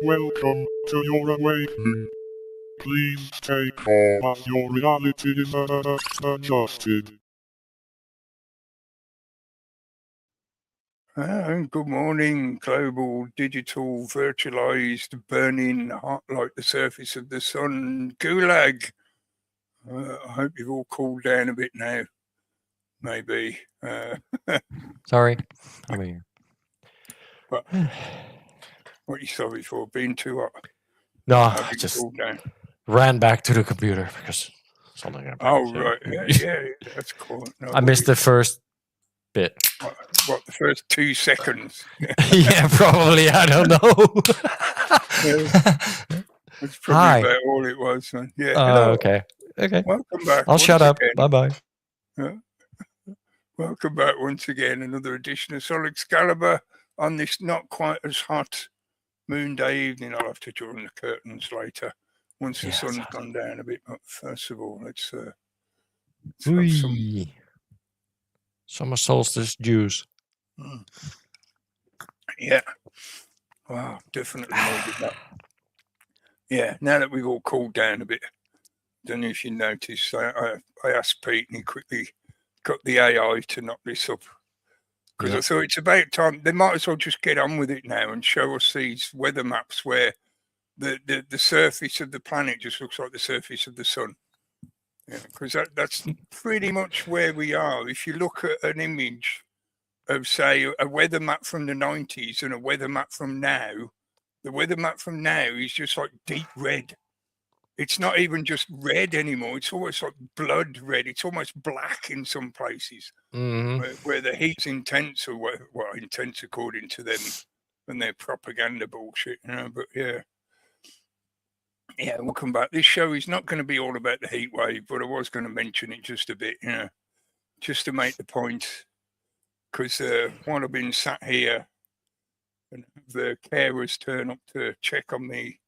Welcome to your awakening. Please take calm as your reality is adjusted. Good morning, global, digital, virtualized, burning hot like the surface of the sun, gulag. I hope you've all cooled down a bit now. Maybe. Sorry, I'm here. But what are you sorry for? Being too hot? No, Have I you just cooled down? ran back to the computer because something happened. Oh, so- right. Yeah, that's cool. No I missed the first bit. What, the first 2 seconds? Yeah, probably. I don't know. That's probably Hi. about all it was, man. Yeah. Hello. Okay. Welcome back. I'll shut up. Again. Bye-bye. Welcome back once again. Another edition of Soul Excalibre on this not quite as hot moon day evening. I'll have to draw the curtains later once the sun's gone down a bit. But first of all, let's have some summer solstice juice. Yeah. Wow, definitely needed that. Yeah, now that we've all cooled down a bit, don't know if you noticed, I asked Pete and he quickly got the AI to knock this up. Because I thought it's about time. They might as well just get on with it now and show us these weather maps where the surface of the planet just looks like the surface of the sun. Yeah, because that's pretty much where we are. If you look at an image of, say, a weather map from the 90s and a weather map from now, the weather map from now is just like deep red. It's not even just red anymore. It's almost like blood red. It's almost black in some places where the heat's intense, or well, intense according to them and their propaganda bullshit, you know. But yeah, welcome back. This show is not going to be all about the heat wave, but I was going to mention it just a bit, you know, just to make the point. Because while I've been sat here and the carers turn up to check on me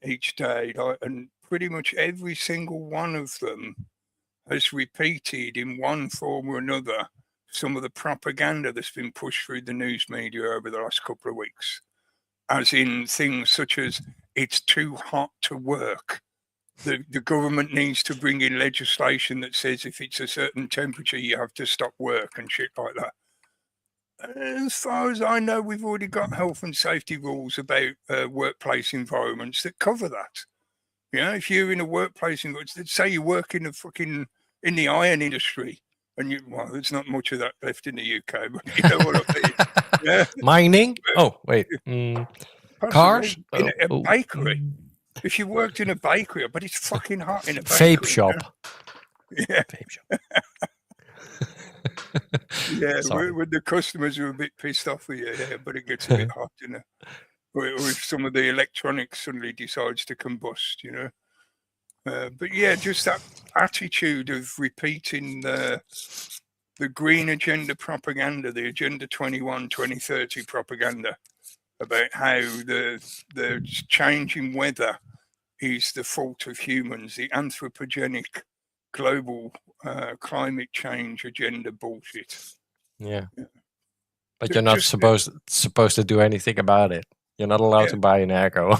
each day, and pretty much every single one of them has repeated in one form or another some of the propaganda that's been pushed through the news media over the last couple of weeks, as in things such as it's too hot to work. The government needs to bring in legislation that says if it's a certain temperature, you have to stop work and shit like that. As far as I know, we've already got health and safety rules about workplace environments that cover that. You know, if you're in a workplace environment, say you work in the iron industry, and well, there's not much of that left in the UK, but you know what I mean. Yeah. Mining? Oh, wait. Cars? In a bakery. If you worked in a bakery, but it's fucking hot in a bakery. Vape shop. Yeah. Vape shop. Yeah, when the customers are a bit pissed off with you, but it gets a bit hot, you know. Or if some of the electronics suddenly decides to combust, you know. But yeah, just that attitude of repeating the green agenda propaganda, the Agenda 21, 2030 propaganda about how the changing weather is the fault of humans, the anthropogenic global climate change agenda bullshit. Yeah. But you're not supposed to do anything about it. You're not allowed to buy an airco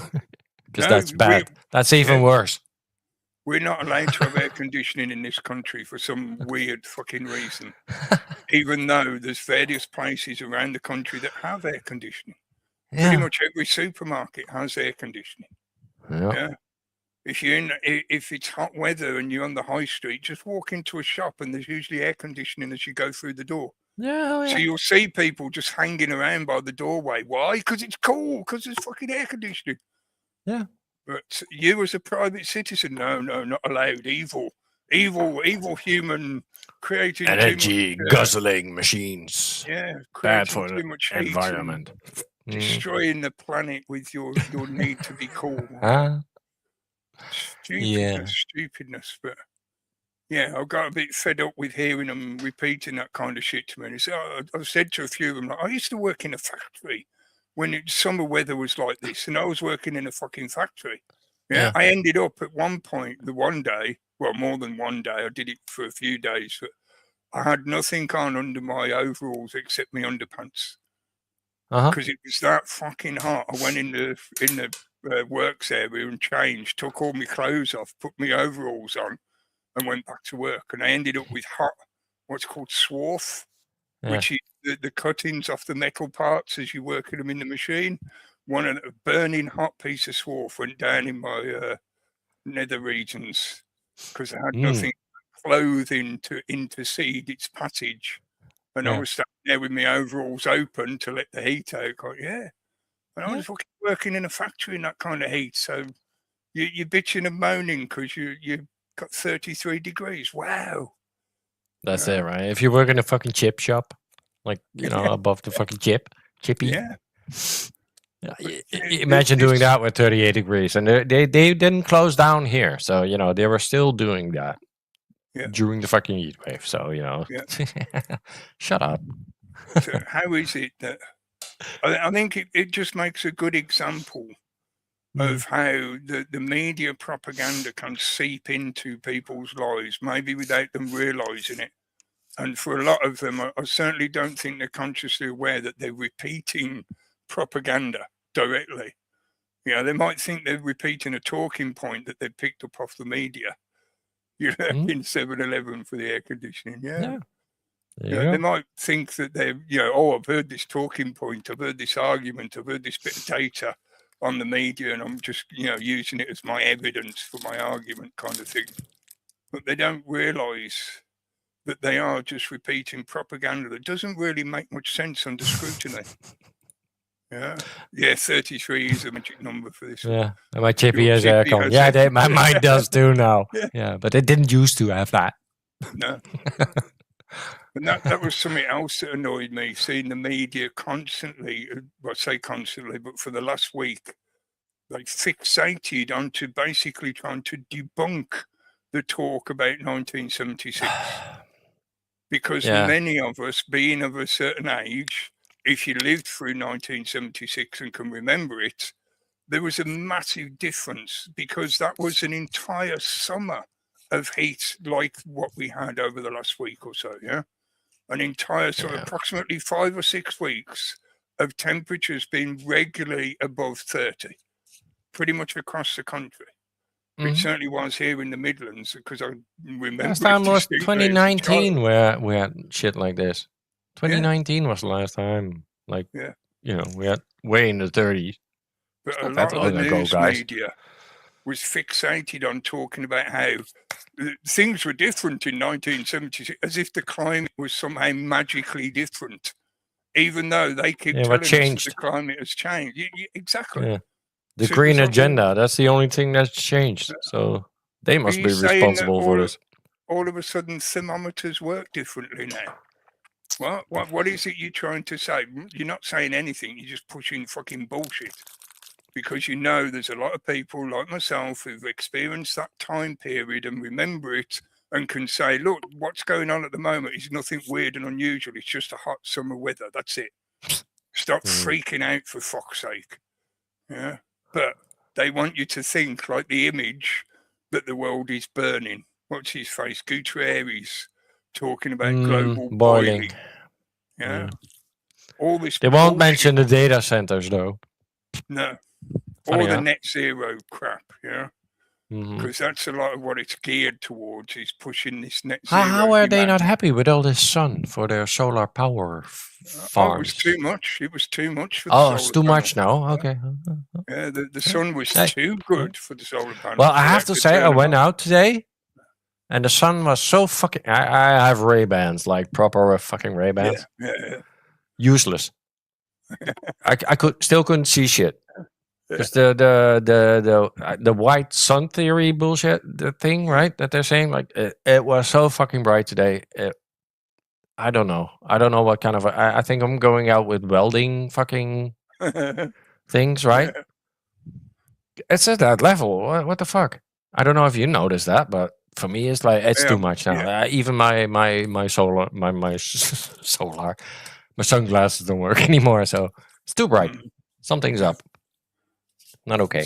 because that's bad. That's even worse. We're not allowed to have air conditioning in this country for some weird fucking reason, even though there's various places around the country that have air conditioning. Yeah. Pretty much every supermarket has air conditioning. Yeah. If it's hot weather and you're on the high street, just walk into a shop and there's usually air conditioning as you go through the door. Yeah. So you'll see people just hanging around by the doorway. Why? Because it's cool. Because there's fucking air conditioning. Yeah. But you as a private citizen, no, not allowed. Evil human creating energy guzzling machines. Yeah, bad for the environment. Destroying the planet with your need to be cool. Stupidness. But yeah, I got a bit fed up with hearing them repeating that kind of shit to me. And so I've said to a few of them, like, I used to work in a factory when summer weather was like this, and I was working in a fucking factory. Yeah. I ended up at one point, more than one day, I did it for a few days, but I had nothing on under my overalls except my underpants. Uh-huh. Because it was that fucking hot. I went in the works area and changed, took all my clothes off, put my overalls on, and went back to work. And I ended up with what's called swarf, which is the cuttings off the metal parts as you're working them in the machine. One of the burning hot piece of swarf went down in my nether regions because I had nothing clothing to intercede its passage. And I was standing there with my overalls open to let the heat out. And I was fucking working in a factory in that kind of heat. So you're bitching and moaning because you got 33 degrees. Wow. That's it, right? If you work in a fucking chip shop, like, above the fucking chippy. Yeah. Imagine doing that with 38 degrees. And they didn't close down here. So, they were still doing that during the fucking heat wave. So, shut up. So how is it that I think it just makes a good example of how the media propaganda can seep into people's lives, maybe without them realizing it. And for a lot of them, I certainly don't think they're consciously aware that they're repeating propaganda directly. They might think they're repeating a talking point that they picked up off the media, in 7-Eleven for the air conditioning. They might think that they're, I've heard this talking point, I've heard this argument, I've heard this bit of data on the media, and I'm just, using it as my evidence for my argument kind of thing. But they don't realize that they are just repeating propaganda that doesn't really make much sense under scrutiny. 33 is a magic number for this one. Yeah, and my chippy has aircon. Yeah, my mind does too now. Yeah, but it didn't used to have that. No. And that was something else that annoyed me, seeing the media constantly, I say constantly, but for the last week, they fixated onto basically trying to debunk the talk about 1976. Because many of us, being of a certain age, if you lived through 1976 and can remember it, there was a massive difference because that was an entire summer of heat like what we had over the last week or so, an entire sort of approximately 5 or 6 weeks of temperatures being regularly above 30, pretty much across the country. It certainly was here in the Midlands because I remember. Last time was 2019 where we had shit like this. 2019 was the last time, we had way in the 30s. But a lot of the news media was fixated on talking about how things were different in 1976, as if the climate was somehow magically different, even though they keep telling us that the climate has changed. Exactly. Yeah. The green agenda, that's the only thing that's changed. So they must be responsible for this. All of a sudden, thermometers work differently now. What is it you're trying to say? You're not saying anything. You're just pushing fucking bullshit. Because there's a lot of people like myself who've experienced that time period and remember it and can say, look, what's going on at the moment is nothing weird and unusual. It's just a hot summer weather. That's it. Stop freaking out, for fuck's sake. Yeah. But they want you to think like the image that the world is burning. What's his face? Gutierrez talking about global boiling. Yeah. All this. They won't mention the data centers, though. No. Or the net zero crap, because that's a lot of what it's geared towards, is pushing this net zero. How are they not happy with all this sun for their solar power farms? It was too much. It was too much for the solar it's too panels. Much now? Okay. Yeah, the sun was too good for the solar panels. Well, I have to say, I went out today, and the sun was so fucking... I have Ray-Bans, like proper fucking Ray-Bans. Yeah. Useless. I couldn't see shit. Because the white sun theory bullshit, the thing, right, that they're saying, like, it was so fucking bright today. I don't know. I don't know what kind of... I think I'm going out with welding fucking things, right? Yeah. It's at that level. What the fuck? I don't know if you noticed that, but for me, it's like, it's too much now. Yeah. Even my solar, my solar, my sunglasses don't work anymore, so it's too bright. Something's up. Not okay.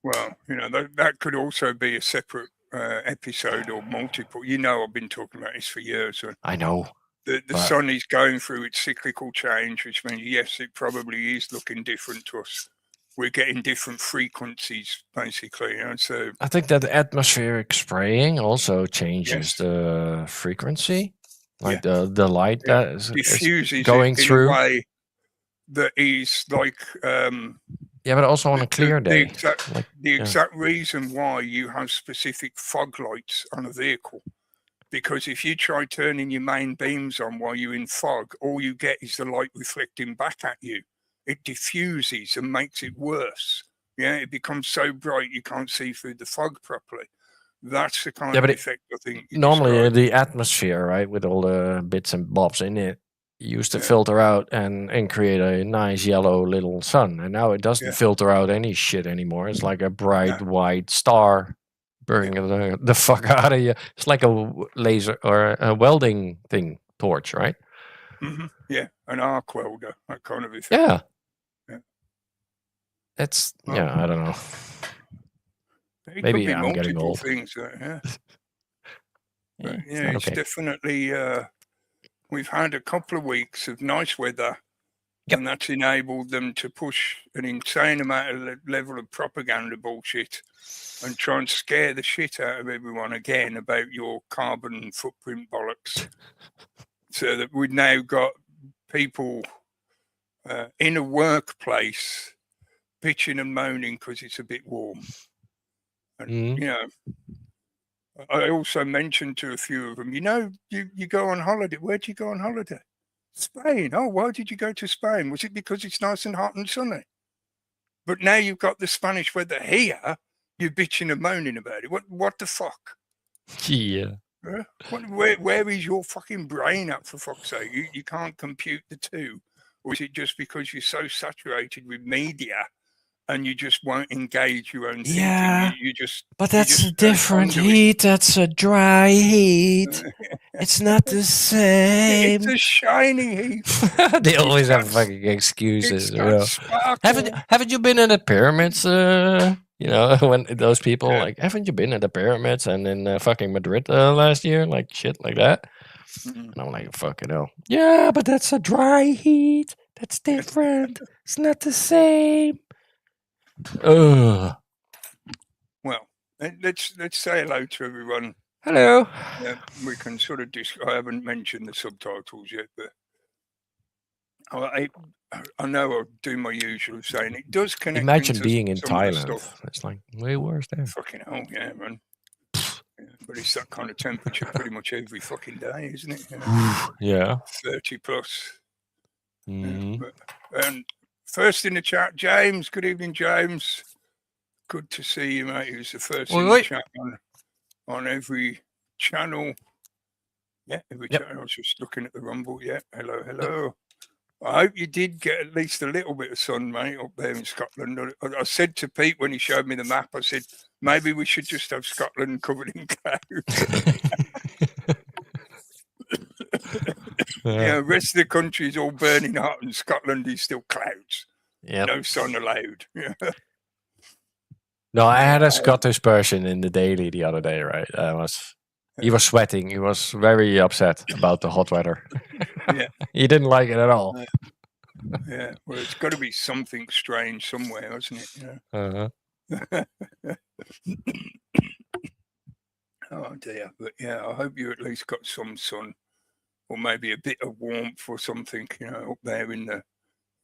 Well, that could also be a separate episode or multiple. You know, I've been talking about this for years. So I know. the sun is going through its cyclical change, which means, yes, it probably is looking different to us. We're getting different frequencies, basically. So I think that atmospheric spraying also changes the frequency, like the light that is diffuses going it in through. a way that is like but also on a clear day. The exact reason why you have specific fog lights on a vehicle, because if you try turning your main beams on while you're in fog, all you get is the light reflecting back at you. It diffuses and makes it worse. Yeah, it becomes so bright you can't see through the fog properly. That's the kind of effect I think. Normally, the atmosphere, right, with all the bits and bobs in it, used to filter out and create a nice yellow little sun, and now it doesn't filter out any shit anymore. It's like a bright white star burning the fuck out of you. It's like a laser or a welding thing torch, right? Mm-hmm. Yeah, an arc welder, that kind of effect. Yeah. It's I don't know. It Maybe could be I'm getting old. Things, it's definitely. We've had a couple of weeks of nice weather, and that's enabled them to push an insane amount of level of propaganda bullshit and try and scare the shit out of everyone again about your carbon footprint bollocks. So that we've now got people in a workplace bitching and moaning because it's a bit warm. And, I also mentioned to a few of them, you go on holiday. Where'd you go on holiday? Spain. Oh, why did you go to Spain? Was it because it's nice and hot and sunny? But now you've got the Spanish weather here, you're bitching and moaning about it. What the fuck? Yeah. Where is your fucking brain at, for fuck's sake? You can't compute the two. Or is it just because you're so saturated with media and you just won't engage your own thinking? But that's a different heat. That's a dry heat. It's not the same. It's a shiny heat. They always have fucking excuses. Haven't you been in the pyramids? When those people haven't you been in the pyramids and in fucking Madrid last year? Like shit like that. And I'm like, fucking hell. Yeah, but that's a dry heat. That's different. It's not the same. Well, let's say hello to everyone. Hello. We can sort of I haven't mentioned the subtitles yet, but I know I'll do my usual saying it does connect. Imagine being in Thailand. It's like way worse there. Fucking hell, yeah, man. But it's that kind of temperature pretty much every fucking day, isn't it? Yeah. 30 plus. Mm-hmm. And first in the chat, James. Good evening, James. Good to see you, mate. He was the first in the chat on every channel. Yeah, every channel. I was just looking at the Rumble. Yeah, hello. I hope you did get at least a little bit of sun, mate, up there in Scotland. I said to Pete when he showed me the map, I said, maybe we should just have Scotland covered in clouds. Rest of the country is all burning hot and Scotland is still clouds. No sun allowed. No, I had a Scottish person in the daily the other day, right? He was sweating. He was very upset about the hot weather. He didn't like it at all. Yeah, well, it's got to be something strange somewhere, hasn't it? Oh dear, but I hope you at least got some sun, or maybe a bit of warmth or something, up there in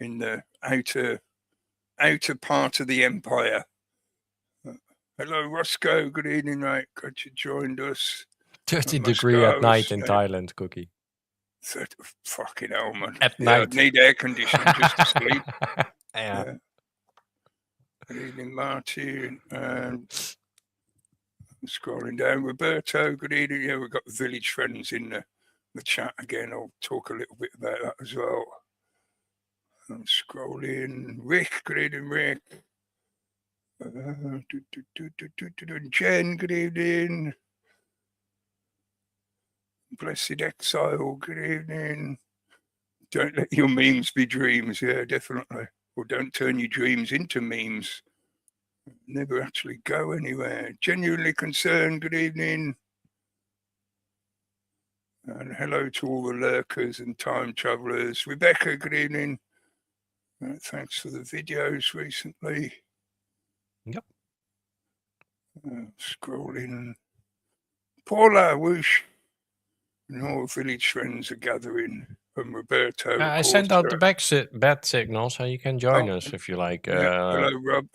the outer part of the empire. Hello, Roscoe. Good evening, mate. Glad you joined us. 30 degree at night in Thailand, Cookie. 30, fucking hell, man. At night. I'd need air conditioning just to sleep. Good evening, Martin. I'm scrolling down. Roberto, good evening. Yeah, we've got the village friends in the chat again. I'll talk a little bit about that as well. I'm scrolling. Rick, good evening, Rick. Jen, good evening. Blessed Exile, good evening. Don't let your memes be dreams. Yeah, definitely. Or don't turn your dreams into memes. never actually go anywhere. Genuinely concerned, good evening. And hello to all the lurkers and time travelers. Rebecca, good evening. Thanks for the videos recently. Yep. Scrolling. Paula, whoosh. And all village friends are gathering. And Roberto. I sent out the bat signal, so you can join us if you like. Hello, Rob.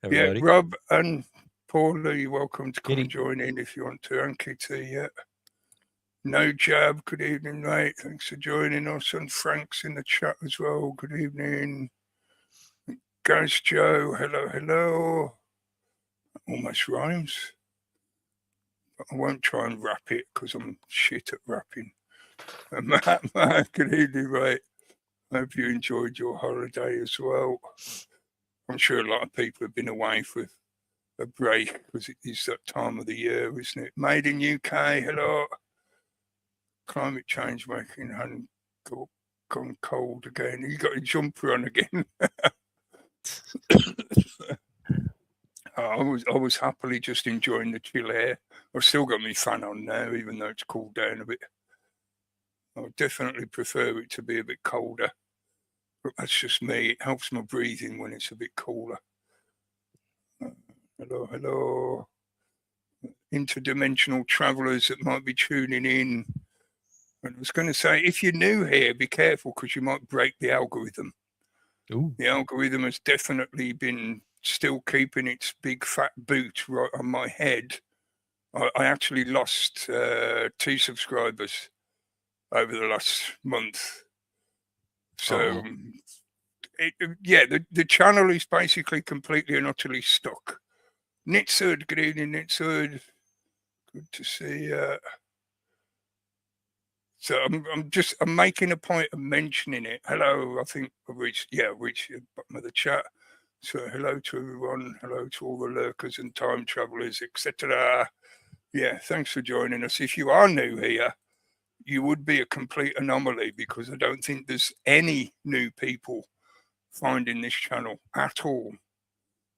Everybody. Yeah, Rob and Paula, you're welcome to come Giddy. and join in if you want to. And Kitty, yeah. No Jab, good evening, mate. Thanks for joining us. And Frank's in the chat as well. Good evening. Ghost Joe, hello, hello. Almost rhymes. But I won't try and rap it because I'm shit at rapping. And Matt, good evening, mate. Hope you enjoyed your holiday as well. I'm sure a lot of people have been away for a break because it is that time of the year, isn't it? Made in UK, hello. Climate change making hand gone cold again. You got a jumper on again. I was happily just enjoying the chill air. I've still got my fan on now, even though it's cooled down a bit. I would definitely prefer it to be a bit colder. But that's just me. It helps my breathing when it's a bit cooler. Hello, hello. Interdimensional travellers that might be tuning in. And I was going to say, if you're new here, be careful because you might break the algorithm. Ooh. The algorithm has definitely been still keeping its big fat boot right on my head. I actually lost 2 subscribers over the last month. So, the channel is basically completely and utterly stuck. Nitsud, good evening, Nitsud. Good to see you. So I'm making a point of mentioning it. Hello, I think I reached the bottom of the chat. So hello to everyone. Hello to all the lurkers and time travelers, etc. Yeah, thanks for joining us. If you are new here, you would be a complete anomaly because I don't think there's any new people finding this channel at all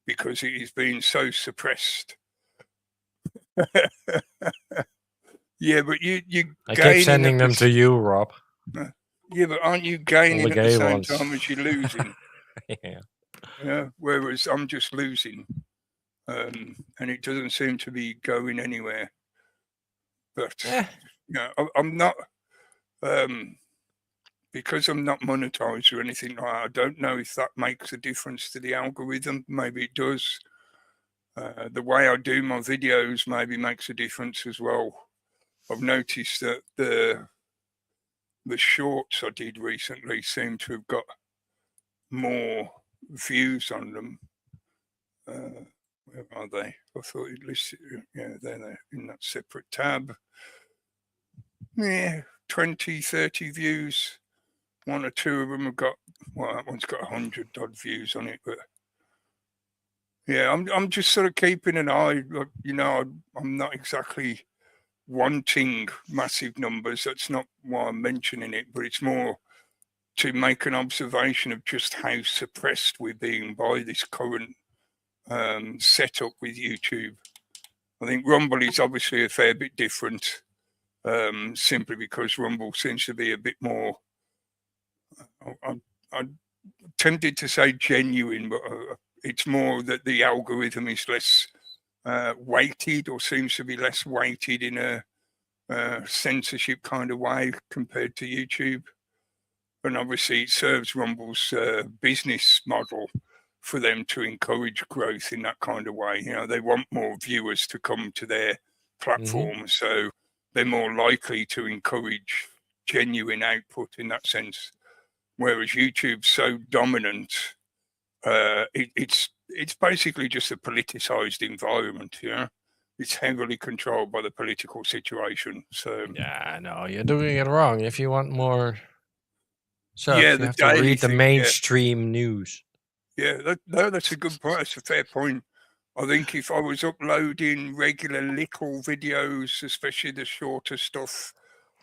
because it is being so suppressed. Yeah, but you I keep sending them to you, Rob. Yeah, but aren't you gaining at the same time as you're losing? Yeah. Whereas I'm just losing, and it doesn't seem to be going anywhere. But I'm not, because I'm not monetized or anything like that. I don't know if that makes a difference to the algorithm. Maybe it does. The way I do my videos maybe makes a difference as well. I've noticed that the shorts I did recently seem to have got more views on them. Where are they? I thought you'd listed. Yeah, they're in that separate tab. Yeah, 20, 30 views. 1 or 2 of them have got. Well, that one's got 100 odd views on it, but yeah, I'm just sort of keeping an eye. I'm not exactly wanting massive numbers. That's not why I'm mentioning it, but it's more to make an observation of just how suppressed we're being by this current setup with YouTube. I think Rumble is obviously a fair bit different, simply because Rumble seems to be a bit more, I'm tempted to say genuine, but it's more that the algorithm is less weighted, or seems to be less weighted in a censorship kind of way compared to YouTube. And obviously it serves Rumble's business model for them to encourage growth in that kind of way. They want more viewers to come to their platform, so they're more likely to encourage genuine output in that sense. Whereas YouTube's so dominant, it's basically just a politicized environment. It's heavily controlled by the political situation. So yeah, no, you're doing it wrong. If you want more stuff, yeah, you have to read the mainstream news. Yeah, that's a good point. That's a fair point. I think if I was uploading regular little videos, especially the shorter stuff,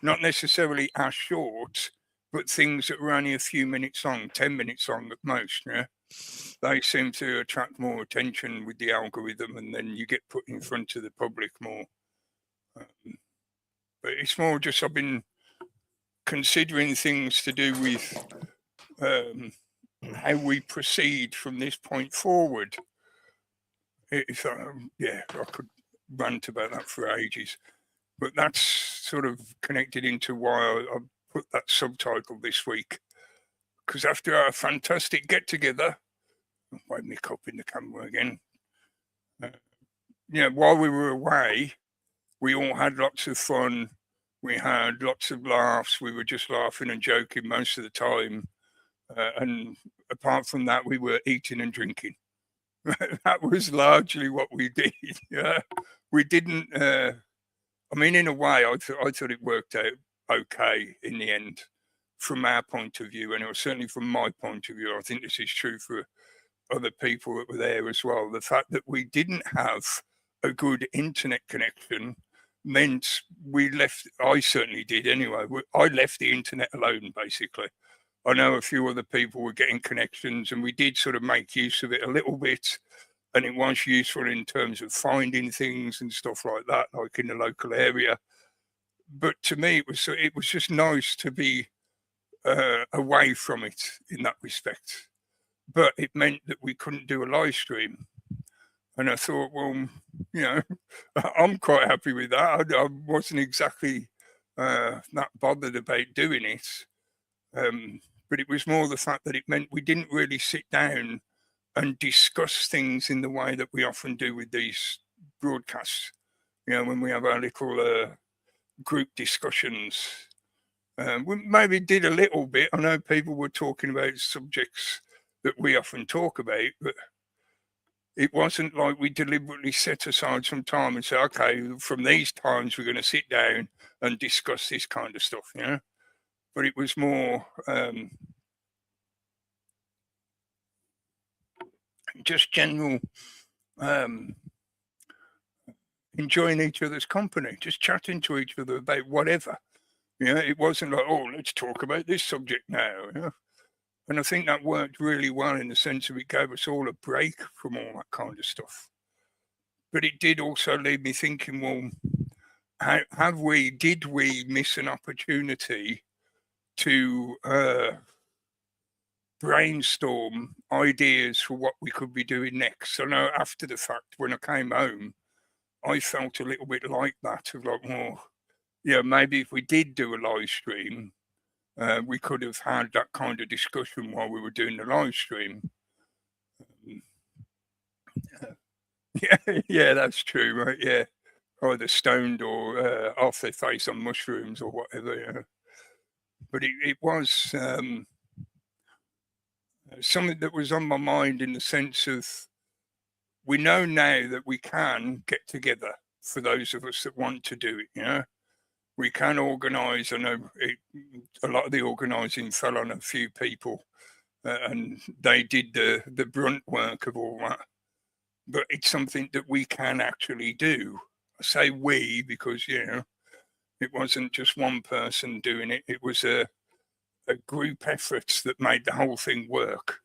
not necessarily as short, but things that were only a few minutes long, 10 minutes long at most, yeah, they seem to attract more attention with the algorithm, and then you get put in front of the public more. But it's more just I've been considering things to do with how we proceed from this point forward. Yeah, I could rant about that for ages, but that's sort of connected into why I put that subtitle this week. Because after our fantastic get-together, wave me up in the camera again. While we were away, we all had lots of fun. We had lots of laughs. We were just laughing and joking most of the time. And apart from that, we were eating and drinking. That was largely what we did. We didn't. I mean, in a way, I thought it worked out okay in the end, from our point of view, and it was certainly from my point of view. I think this is true for other people that were there as well. The fact that we didn't have a good internet connection meant we left. I certainly did anyway. I left the internet alone, basically. I know a few other people were getting connections, and we did sort of make use of it a little bit, and it was useful in terms of finding things and stuff like that, like in the local area. But to me, it was just nice to be away from it in that respect. But it meant that we couldn't do a live stream. And I thought, well, I'm quite happy with that. I wasn't exactly that bothered about doing it. But it was more the fact that it meant we didn't really sit down and discuss things in the way that we often do with these broadcasts. When we have our little group discussions. We maybe did a little bit. I know people were talking about subjects that we often talk about, but it wasn't like we deliberately set aside some time and say, okay, from these times we're going to sit down and discuss this kind of stuff, But it was more just general enjoying each other's company, just chatting to each other about whatever. It wasn't like, oh, let's talk about this subject now. And I think that worked really well in the sense of it gave us all a break from all that kind of stuff. But it did also leave me thinking, well, did we miss an opportunity to brainstorm ideas for what we could be doing next? I know after the fact, when I came home, I felt a little bit like that, of like, well, maybe if we did do a live stream, we could have had that kind of discussion while we were doing the live stream. Yeah, that's true, right? Yeah, either stoned or off their face on mushrooms or whatever. But it was something that was on my mind in the sense of, we know now that we can get together for those of us that want to do it. We can organise. I know a lot of the organising fell on a few people, and they did the brunt work of all that. But it's something that we can actually do. I say we because, it wasn't just one person doing it. It was a group effort that made the whole thing work.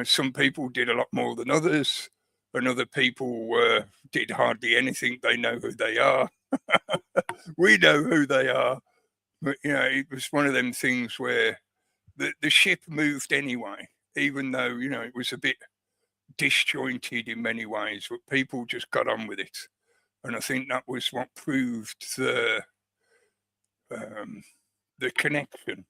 Some people did a lot more than others, and other people did hardly anything. They know who they are. We know who they are. But, it was one of them things where the ship moved anyway, even though, it was a bit disjointed in many ways, but people just got on with it. And I think that was what proved the connection.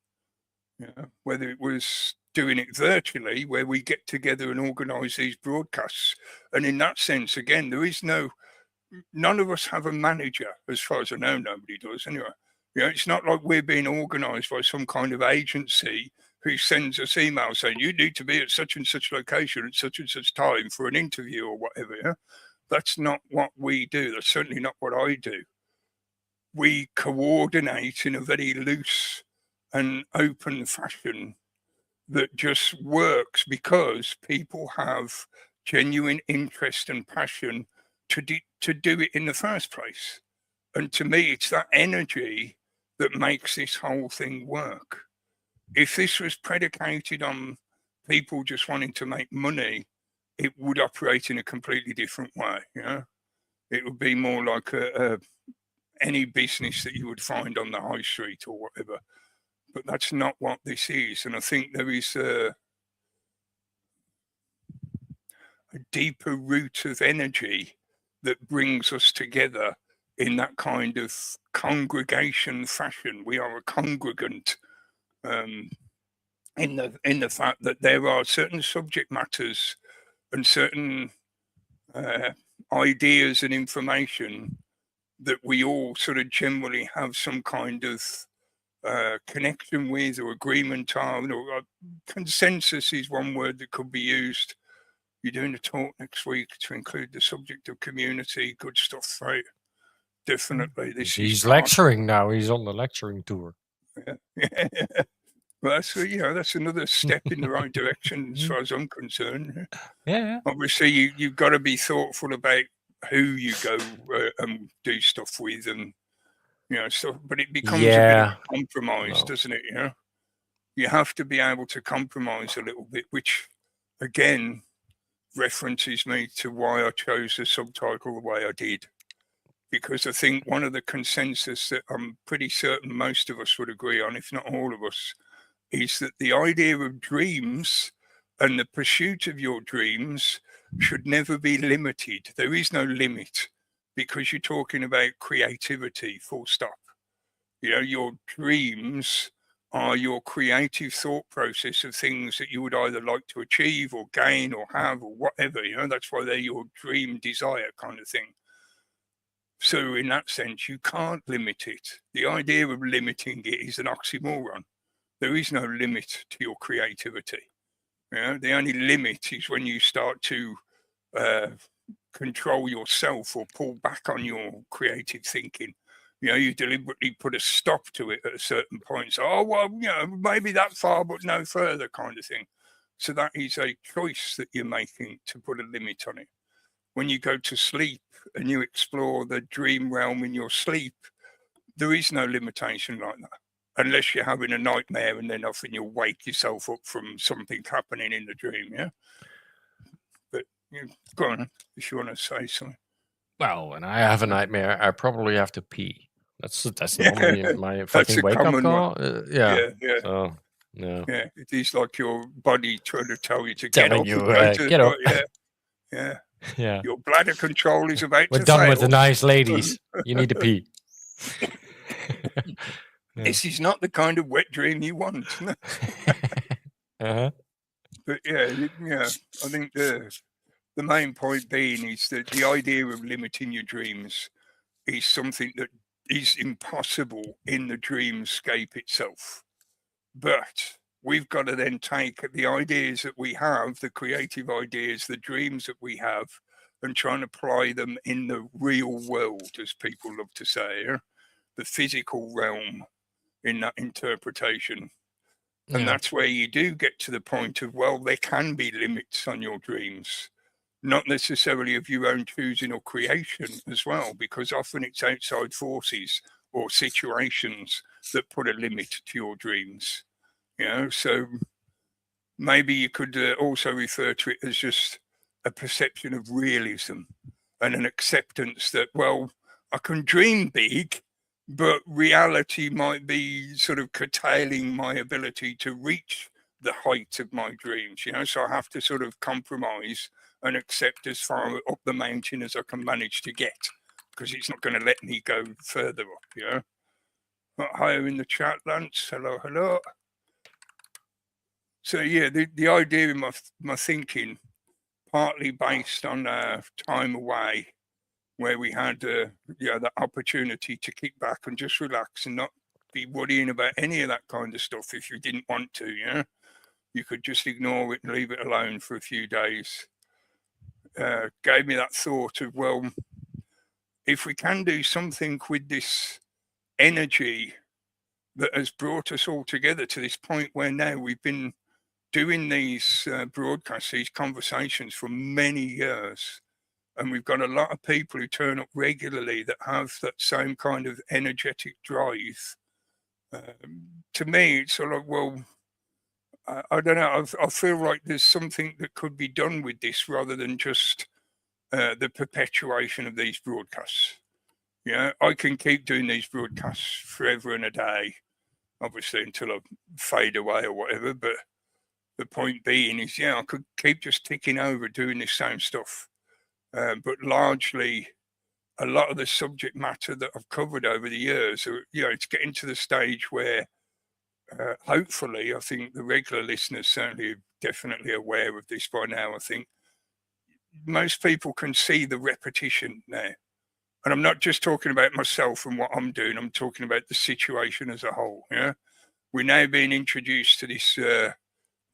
Whether it was doing it virtually, where we get together and organise these broadcasts. And in that sense, again, there is none of us have a manager, as far as I know. Nobody does anyway. It's not like we're being organised by some kind of agency who sends us emails saying, you need to be at such and such location at such and such time for an interview or whatever. That's not what we do. That's certainly not what I do. We coordinate in a very loose and open fashion that just works because people have genuine interest and passion to do it in the first place. And to me, it's that energy that makes this whole thing work. if this was predicated on people just wanting to make money, it would operate in a completely different way. You know, it would be more like any business that you would find on the high street or whatever. But that's not what this is, and I think there is a deeper root of energy that brings us together in that kind of congregation fashion. We are a congregant. In the fact that there are certain subject matters and certain ideas and information that we all sort of generally have some kind of connection with or agreement on, or consensus is one word that could be used. You're doing a talk next week to include the subject of community. Good stuff, right? Definitely. He's lecturing now. He's on the lecturing tour. Yeah. Well, that's another step in the right direction as far as I'm concerned. Yeah. Obviously, you've got to be thoughtful about who you go and do stuff with, and stuff. But it becomes a bit of a compromise, doesn't it? You have to be able to compromise a little bit, which again references me to why I chose the subtitle the way I did. Because I think one of the consensus that I'm pretty certain most of us would agree on, if not all of us, is that the idea of dreams and the pursuit of your dreams should never be limited. There is no limit, because you're talking about creativity, full stop. Your dreams are your creative thought process of things that you would either like to achieve or gain or have or whatever. That's why they're your dream desire kind of thing. So in that sense, you can't limit it. The idea of limiting it is an oxymoron. There is no limit to your creativity. The only limit is when you start to control yourself or pull back on your creative thinking. You deliberately put a stop to it at a certain point. So, maybe that far, but no further kind of thing. So that is a choice that you're making to put a limit on it. When you go to sleep and you explore the dream realm in your sleep, there is no limitation like that. Unless you're having a nightmare and then often you'll wake yourself up from something happening in the dream, yeah? But go on, if you want to say something. Well, when I have a nightmare, I probably have to pee. That's normally my fucking wake-up call. Yeah. So, no. Yeah, it is like your body trying to tell you to get up. Get up. Yeah. Your bladder control is about We're to done fail. with the nice ladies. You need to pee. This is not the kind of wet dream you want. Uh-huh. But I think the main point being is that the idea of limiting your dreams is something that is impossible in the dreamscape itself. But we've got to then take the ideas that we have, the creative ideas, the dreams that we have, and try and apply them in the real world, as people love to say, the physical realm in that interpretation. And that's where you do get to the point of, well, there can be limits on your dreams, not necessarily of your own choosing or creation as well, because often it's outside forces or situations that put a limit to your dreams. So maybe you could also refer to it as just a perception of realism and an acceptance that, well, I can dream big, but reality might be sort of curtailing my ability to reach the height of my dreams, so I have to sort of compromise and accept as far up the mountain as I can manage to get, because it's not going to let me go further up, Higher in the chat, Lance. Hello. So, the idea in my thinking, partly based on time away, where we had the opportunity to kick back and just relax and not be worrying about any of that kind of stuff if you didn't want to, You could just ignore it and leave it alone for a few days. Gave me that thought of, well, if we can do something with this energy that has brought us all together to this point where now we've been doing these broadcasts, these conversations for many years, and we've got a lot of people who turn up regularly that have that same kind of energetic drive. To me, it's sort of, well, I don't know. I feel like there's something that could be done with this rather than just the perpetuation of these broadcasts. I can keep doing these broadcasts forever and a day, obviously until I fade away or whatever. But the point being is, I could keep just ticking over doing this same stuff. But largely, a lot of the subject matter that I've covered over the years, it's getting to the stage where hopefully, I think the regular listeners certainly are definitely aware of this by now. I think most people can see the repetition now. And I'm not just talking about myself and what I'm doing. I'm talking about the situation as a whole. We're now being introduced to this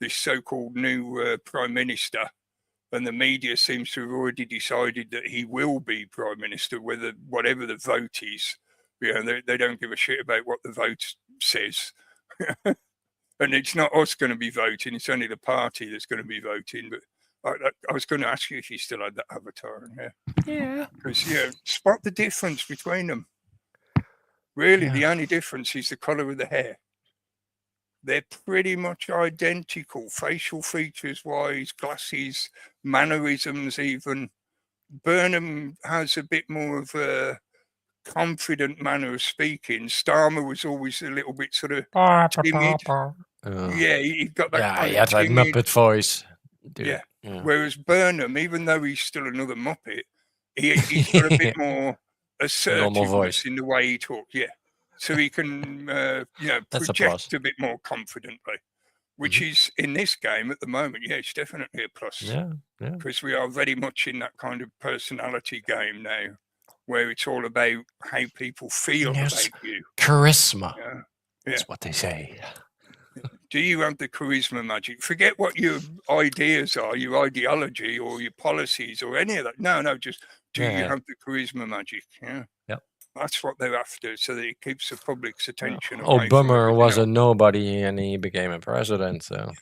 so-called new prime minister, and the media seems to have already decided that he will be prime minister, whatever the vote is. They don't give a shit about what the vote says. And it's not us going to be voting, it's only the party that's going to be voting. But I was going to ask you if you still had that avatar. Yeah. Because, spot the difference between them. Really, the only difference is the colour of the hair. They're pretty much identical, facial features-wise, glasses, mannerisms even. Burnham has a bit more of a confident manner of speaking. Starmer was always a little bit sort of timid. Yeah, he got that kind he of had that timid Muppet voice. Dude. Yeah. Whereas Burnham, even though he's still another Muppet, he's got a bit more assertiveness in the way he talks. Yeah. So he can, project a bit more confidently, which is in this game at the moment. Yeah, it's definitely a plus. Yeah. Because we are very much in that kind of personality game now, where it's all about how people feel about you. Charisma. Yeah. That's what they say. Do you have the charisma magic? Forget what your ideas are, your ideology or your policies or any of that. No, just do you have the charisma magic? Yeah. Yep. That's what they're after, so that it keeps the public's attention away Obama was else. a nobody and he became a president, so.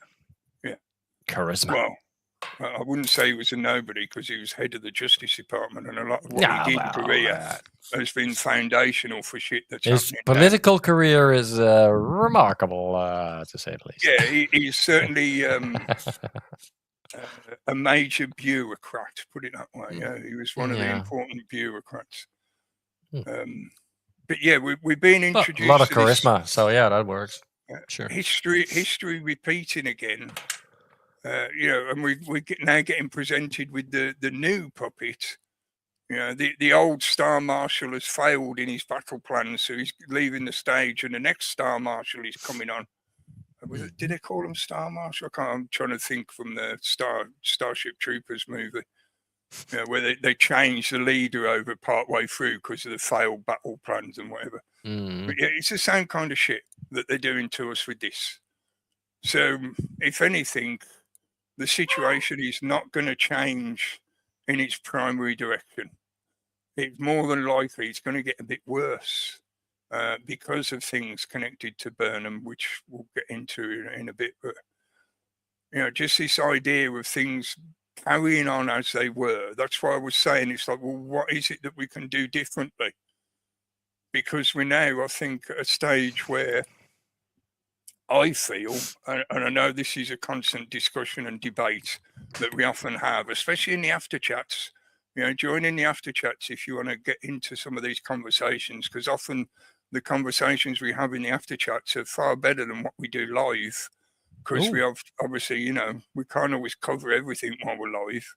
Yeah. Charisma. Well, I wouldn't say he was a nobody because he was head of the Justice Department, and a lot of what he did in Korea has been foundational for shit that's happening. His political career is remarkable, to say the least. Yeah, he's certainly a major bureaucrat, put it that way. Yeah, he was one of the important bureaucrats. But yeah, we've been introduced a lot of to charisma, so yeah, that works. Sure. History repeating again. And we're now getting presented with the new puppet. The old Star Marshal has failed in his battle plan, so he's leaving the stage, and the next Star Marshal is coming on. Did they call him Star Marshal? I'm trying to think from the Starship Troopers movie, where they changed the leader over partway through because of the failed battle plans and whatever. But yeah, it's the same kind of shit that they're doing to us with this. So, if anything, the situation is not going to change in its primary direction. It's more than likely it's going to get a bit worse because of things connected to Burnham, which we'll get into in a bit. But just this idea of things carrying on as they were. That's why I was saying it's like, well, what is it that we can do differently? Because we're now, I think, at a stage where I feel, and I know this is a constant discussion and debate that we often have, especially in the after chats. Join in the after chats if you want to get into some of these conversations, because often the conversations we have in the after chats are far better than what we do live. Because we have, obviously, we can't always cover everything while we're live.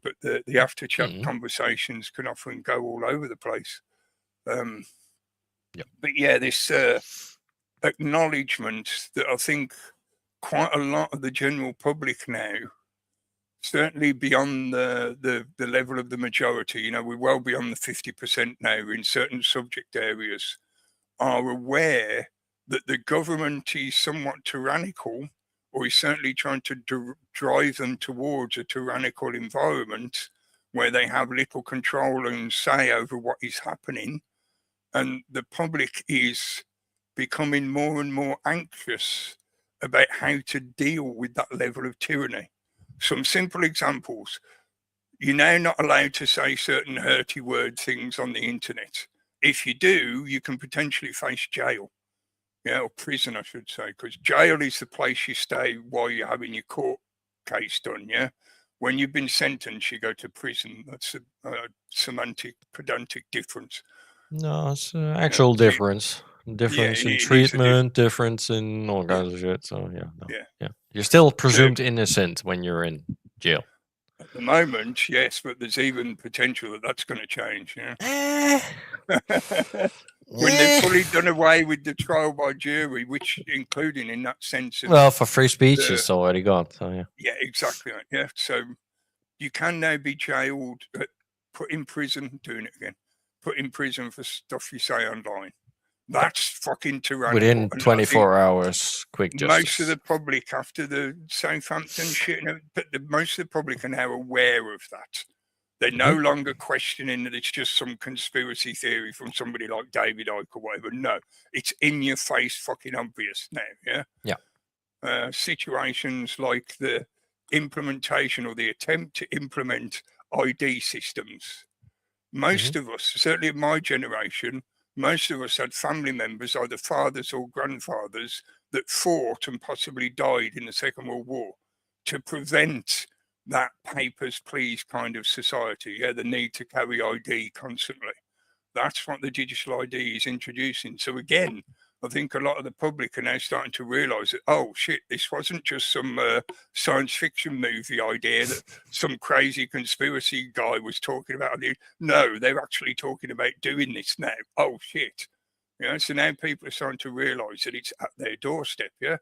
But the after chat conversations can often go all over the place. But yeah, this acknowledgement that I think quite a lot of the general public now, certainly beyond the level of the majority, we're well beyond the 50% now in certain subject areas, are aware that the government is somewhat tyrannical, or is certainly trying to drive them towards a tyrannical environment where they have little control and say over what is happening. And the public is becoming more and more anxious about how to deal with that level of tyranny. Some simple examples. You're now not allowed to say certain hurty word things on the internet. If you do, you can potentially face jail. Yeah, or prison, I should say, because jail is the place you stay while you're having your court case done. Yeah, when you've been sentenced, you go to prison. That's a semantic, pedantic difference. No, it's actual difference. Difference in it is a treatment, difference in all Yeah. kinds of shit. So yeah, no. Yeah. Yeah. You're still presumed innocent when you're in jail. At the moment, yes, but there's even potential that that's going to change. Yeah. When they've fully done away with the trial by jury, which including in that sense of Well, for free speech, it's already gone. So yeah. Yeah, exactly. Right. Yeah. So you can now be jailed, put in prison, doing it again, put in prison for stuff you say online. That's fucking tyrannical. Within 24 hours, quick justice. Most of the public, after the Southampton shit, but most of the public are now aware of that. They're no longer questioning that it's just some conspiracy theory from somebody like David Icke or whatever. No, it's in your face, fucking obvious now. Yeah. Yeah. Situations like the implementation or the attempt to implement ID systems. Most of us, certainly in my generation, most of us had family members, either fathers or grandfathers, that fought and possibly died in the Second World War to prevent that papers, please kind of society. Yeah, the need to carry ID constantly. That's what the digital ID is introducing. So again, I think a lot of the public are now starting to realise that, oh shit, this wasn't just some science fiction movie idea that some crazy conspiracy guy was talking about. No, they're actually talking about doing this now. Oh shit. Yeah, so now people are starting to realise that it's at their doorstep. Yeah.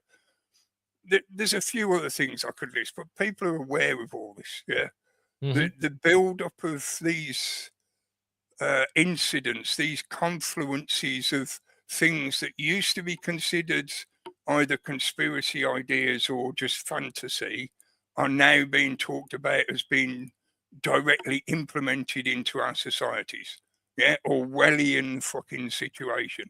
There's a few other things I could list, but people are aware of all this. Yeah. The build up of these incidents, these confluences of things that used to be considered either conspiracy ideas or just fantasy are now being talked about as being directly implemented into our societies. Yeah, Orwellian fucking situation.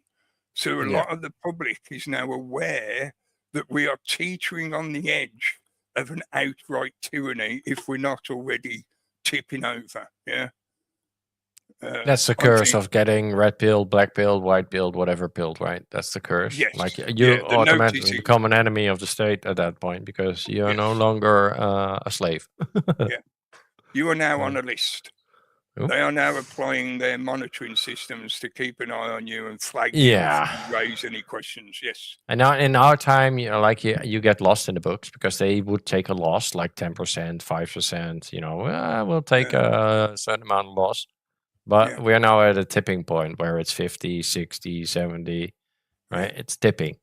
So a lot of the public is now aware that we are teetering on the edge of an outright tyranny if we're not already tipping over. Yeah. That's the curse of getting red pilled, black pilled, white pilled, whatever pilled, right? That's the curse. Yes. Like you automatically become an enemy of the state at that point because you are no longer a slave. Yeah. You are now on a list. They are now applying their monitoring systems to keep an eye on you and flag you if you raise any questions. Yes. And now in our time, you get lost in the books because they would take a loss like 10%, 5%. We'll take a certain amount of loss. But we are now at a tipping point where it's 50, 60, 70, right? It's tipping.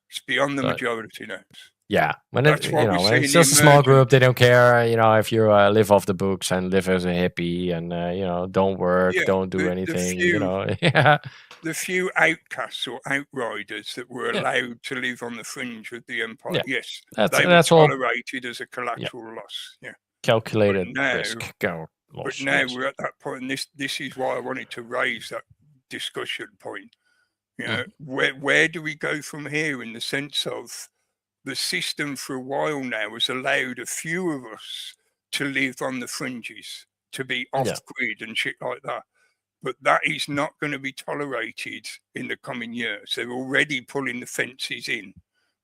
It's beyond the majority now. Yeah, when it's just a small group, they don't care. If you live off the books and live as a hippie and don't work, don't do anything. The few outcasts or outriders that were allowed to live on the fringe of the empire, yes, they were tolerated as a collateral loss. Yeah, calculated risk. But now we're at that point, and this is why I wanted to raise that discussion point. Where do we go from here in the sense of the system for a while now has allowed a few of us to live on the fringes, to be off-grid and shit like that. But that is not going to be tolerated in the coming years. They're already pulling the fences in.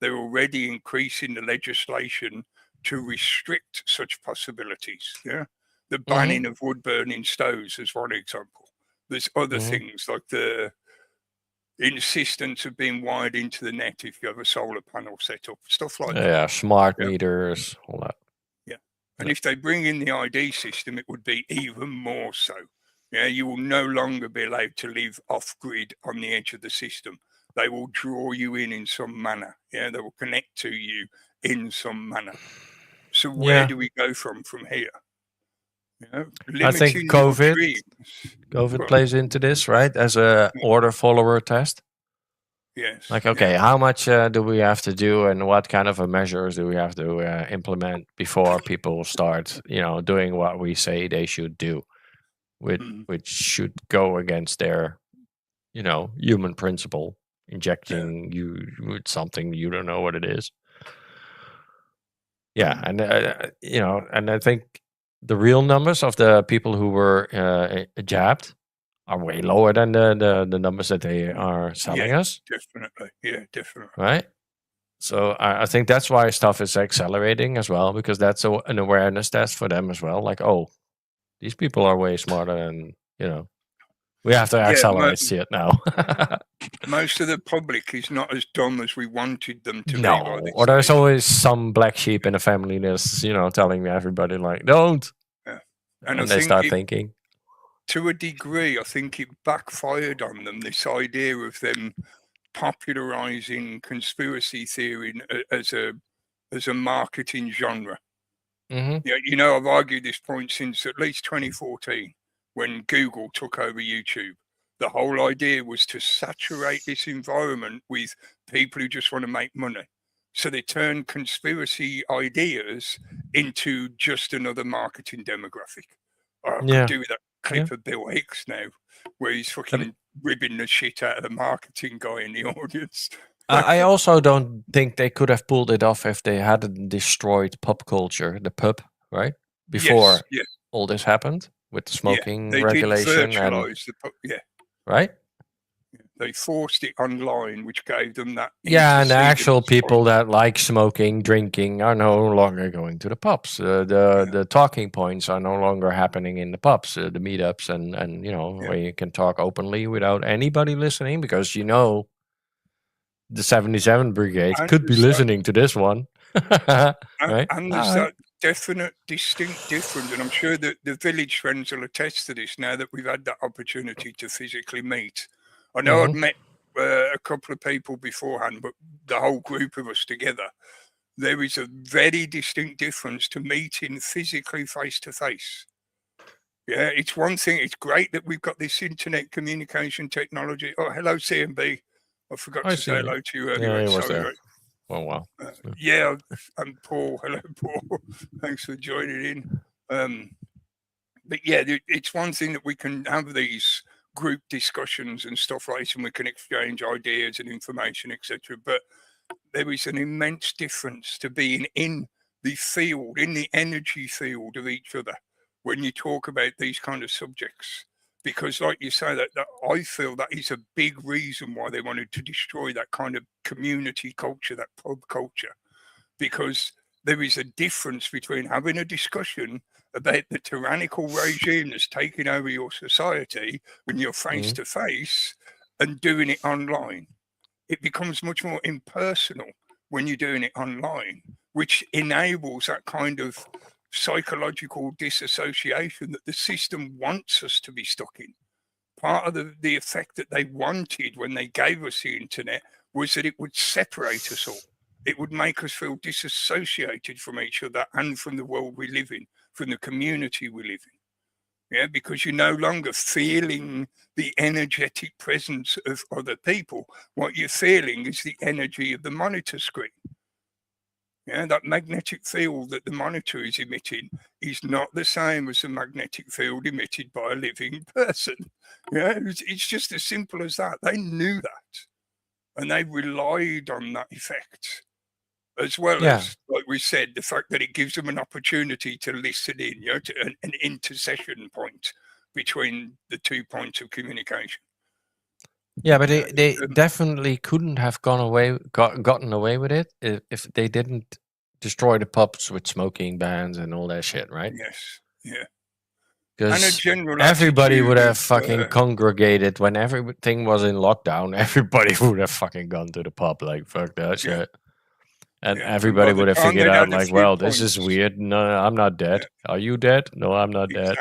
They're already increasing the legislation to restrict such possibilities. Yeah. The banning of wood-burning stoves is one example. There's other things like the insistence of being wired into the net if you have a solar panel set up, stuff like that. Yeah, smart meters, all that. Yeah. And if they bring in the ID system, it would be even more so. Yeah, you will no longer be allowed to live off-grid on the edge of the system. They will draw you in some manner. Yeah, they will connect to you in some manner. So where do we go from here? I think COVID plays into this, right? As a order follower test. Yes. Like, okay, how much do we have to do, and what kind of measures do we have to implement before people start, doing what we say they should do, which should go against their, human principle, injecting you with something you don't know what it is. Yeah, and and I think the real numbers of the people who were jabbed are way lower than the numbers that they are selling us, Definitely. Yeah, definitely. right? So I think that's why stuff is accelerating as well, because that's an awareness test for them as well. Like, oh, these people are way smarter, and we have to Yeah, accelerate shit now. most of the public is not as dumb as we wanted them to be by No, this or there's stage. always some black sheep in the family that's telling everybody like, don't, Yeah. And I and they think start thinking. to a degree, I think it backfired on them, this idea of them popularizing conspiracy theory as a marketing genre. Mm-hmm. Yeah, I've argued this point since at least 2014 when Google took over YouTube. The whole idea was to saturate this environment with people who just want to make money. So they turned conspiracy ideas into just another marketing demographic. I could Yeah. do with that clip of Bill Hicks now, where he's fucking ribbing the shit out of the marketing guy in the audience. I also don't think they could have pulled it off if they hadn't destroyed pop culture, the pub, right? Before all this happened with the smoking they regulation did virtualize right? They forced it online, which gave them that. Yeah, and the actual intercedence people point. that like smoking, drinking are no longer going to the pubs. The talking points are no longer happening in the pubs, the meetups, and where you can talk openly without anybody listening, because the 77 Brigade could be listening to this one. Right? And there's that definite, distinct difference. And I'm sure that the village friends will attest to this now that we've had that opportunity to physically meet. I know I'd met a couple of people beforehand, but the whole group of us together, there is a very distinct difference to meeting physically face to face. Yeah, it's one thing. It's great that we've got this internet communication technology. Oh, hello, CMB. I forgot to say hello to you earlier. Yeah, Sorry, there. Oh, wow. Yeah, I'm Paul. Hello, Paul. Thanks for joining in. But yeah, it's one thing that we can have these group discussions and stuff like this, and we can exchange ideas and information, etc. But there is an immense difference to being in the field, in the energy field of each other when you talk about these kind of subjects. Because like you say, that I feel that is a big reason why they wanted to destroy that kind of community culture, that pub culture, because there is a difference between having a discussion about the tyrannical regime that's taking over your society when you're face to face and doing it online. It becomes much more impersonal when you're doing it online, which enables that kind of psychological disassociation that the system wants us to be stuck in. Part of the effect that they wanted when they gave us the internet was that it would separate us all. It would make us feel disassociated from each other and from the world we live in, from the community we live in. Yeah, because you're no longer feeling the energetic presence of other people. What you're feeling is the energy of the monitor screen. Yeah, that magnetic field that the monitor is emitting is not the same as the magnetic field emitted by a living person. Yeah, it's just as simple as that. They knew that, and they relied on that effect, as well as, like we said, the fact that it gives them an opportunity to listen in, to an intercession point between the 2 points of communication. Yeah, but they definitely couldn't have gotten away with it if they didn't destroy the pubs with smoking bans and all that shit, right? Yes, yeah. Because everybody would have fucking congregated when everything was in lockdown. Everybody would have fucking gone to the pub, like, fuck that shit. And everybody would have figured out, like, well, this is weird. No, I'm not dead. Are you dead? No, I'm not dead.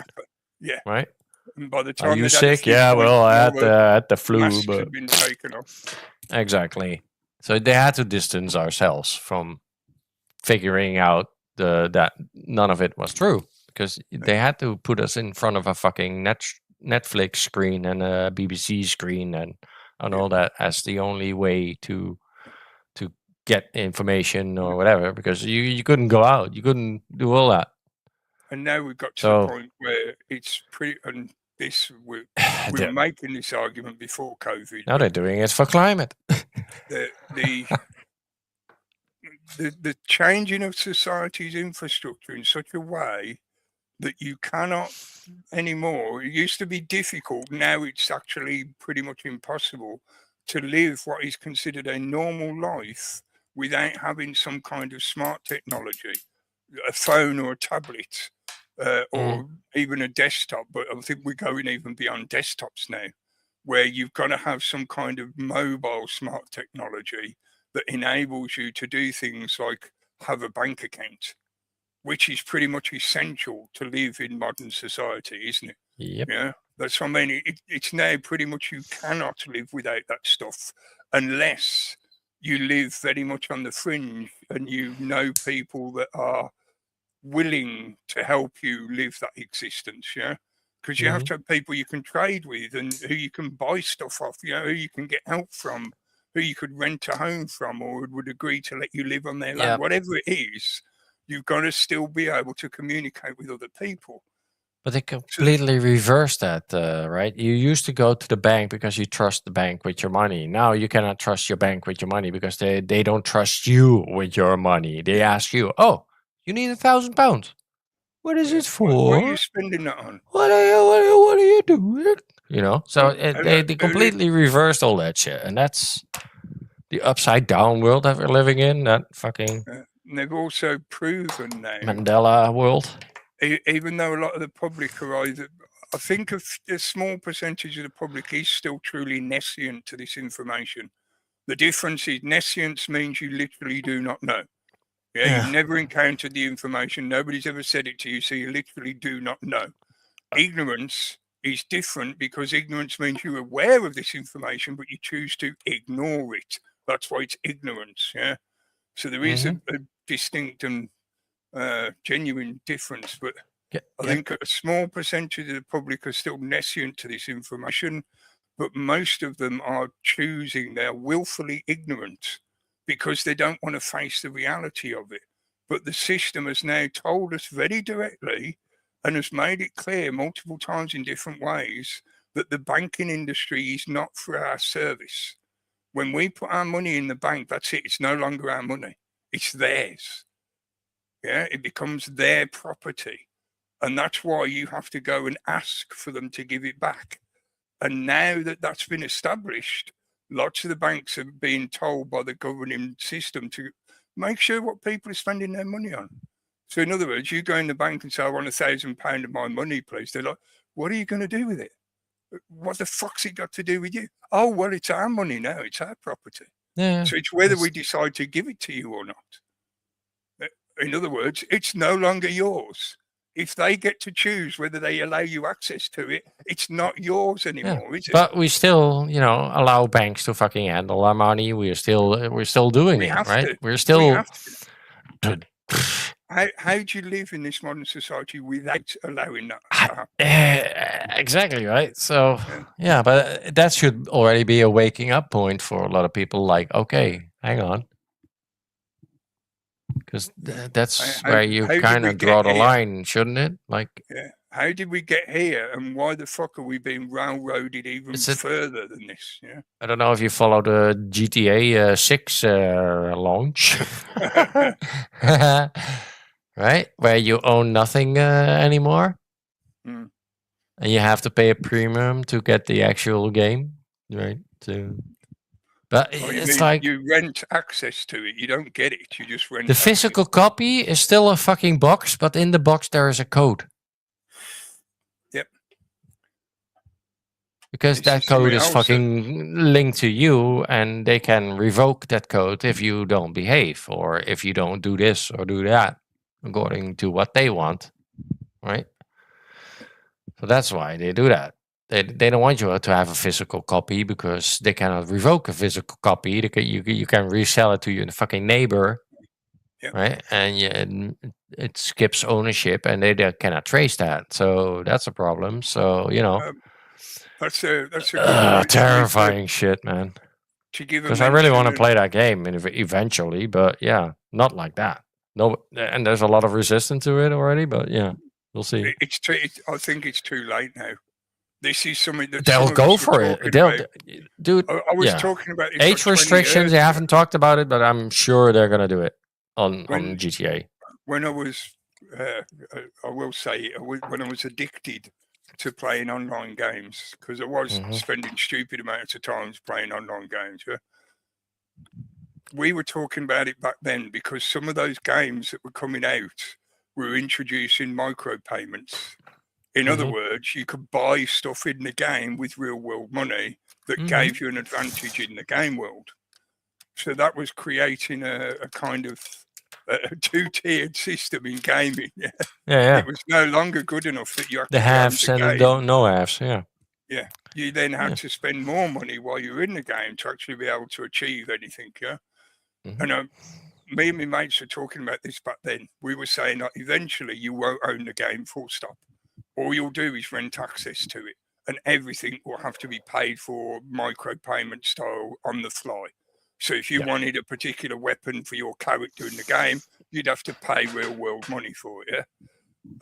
Yeah. Right? And by the time are you sick? Yeah, well, I had the flu. But had been taken off. Exactly. So they had to distance ourselves from figuring out that none of it was true, because they had to put us in front of a fucking Netflix screen and a BBC screen and all that as the only way to get information or whatever, because you couldn't go out, you couldn't do all that. And now we've got to the point where it's pretty, and this we were making this argument before COVID. Now they're doing it for climate. The changing of society's infrastructure in such a way that you cannot anymore. It used to be difficult. Now it's actually pretty much impossible to live what is considered a normal life without having some kind of smart technology, a phone or a tablet, or even a desktop. But I think we're going even beyond desktops now, where you've got to have some kind of mobile smart technology that enables you to do things like have a bank account, which is pretty much essential to live in modern society, isn't it? Yep. Yeah, that's what I mean. It's now pretty much you cannot live without that stuff unless you live very much on the fringe and you know people that are willing to help you live that existence. Yeah, because you have to have people you can trade with and who you can buy stuff off. You know, who you can get help from, who you could rent a home from, or would agree to let you live on their land. Whatever it is, you've got to still be able to communicate with other people. But they completely reversed that, right? You used to go to the bank because you trust the bank with your money. Now you cannot trust your bank with your money because they don't trust you with your money. They ask you, "Oh, you need £1,000. What is it for? What are you spending that on? What are you doing?" You know, so they completely reversed all that shit, and that's the upside down world that we're living in. That fucking and they've also proven now Mandela world. Even though a lot of the public are either, I think a small percentage of the public is still truly nescient to this information. The difference is nescience means you literally do not know. Yeah, you've never encountered the information. Nobody's ever said it to you, so you literally do not know. Ignorance is different because ignorance means you're aware of this information, but you choose to ignore it. That's why it's ignorance. Yeah. So there is a distinct and genuine difference, but I think a small percentage of the public are still nescient to this information, but most of them are choosing, they're willfully ignorant because they don't want to face the reality of it. But the system has now told us very directly and has made it clear multiple times in different ways that the banking industry is not for our service. When we put our money in the bank, that's it. It's no longer our money. It's theirs. Yeah, it becomes their property. And that's why you have to go and ask for them to give it back. And now that that's been established, lots of the banks are being told by the governing system to make sure what people are spending their money on. So in other words, you go in the bank and say, I want £1,000 of my money, please. They're like, what are you going to do with it? What the fuck's it got to do with you? Oh, well, it's our money now. It's our property. Yeah, so it's whether we decide to give it to you or not. In other words, it's no longer yours. If they get to choose whether they allow you access to it, it's not yours anymore, is it? But we still, allow banks to fucking handle our money. We're still doing it, right? We're still. We have to. How do you live in this modern society without allowing that to happen? Exactly, right? So, but that should already be a waking up point for a lot of people. Like, okay, hang on. Because that's where you kind of draw the line, shouldn't it? Like, how did we get here, and why the fuck are we being railroaded even further than this? Yeah, I don't know if you follow the GTA 6 launch, right? Where you own nothing anymore, and you have to pay a premium to get the actual game, right? But it's like you rent access to it. You don't get it. You just rent the physical copy is still a fucking box, but in the box there is a code. Yep. Because that code is fucking linked to you, and they can revoke that code if you don't behave or if you don't do this or do that according to what they want, right? So that's why they do that. They don't want you to have a physical copy because they cannot revoke a physical copy. You can resell it to your fucking neighbor, right? And it skips ownership, and they cannot trace that. So that's a problem. So that's a terrifying shit, man. Because I really want to play that game eventually, but not like that. No, and there's a lot of resistance to it already, but we'll see. I think it's too late now. This is something that they'll go for it. Dude. I was talking about it age restrictions. They haven't talked about it, but I'm sure they're gonna do it on GTA. When I was I will say it, when I was addicted to playing online games, because I was spending stupid amounts of times playing online games. Yeah? We were talking about it back then because some of those games that were coming out were introducing micropayments. In other words, you could buy stuff in the game with real world money that gave you an advantage in the game world. So that was creating a kind of a two-tiered system in gaming. Yeah. It was no longer good enough that you The actually owned haves the and the game. no haves. Yeah. Yeah. You then had to spend more money while you were in the game to actually be able to achieve anything. Yeah. And me and my mates were talking about this back then. We were saying that eventually you won't own the game, full stop. All you'll do is rent access to it, and everything will have to be paid for micropayment style on the fly. So if you wanted a particular weapon for your character in the game, you'd have to pay real world money for it. Yeah?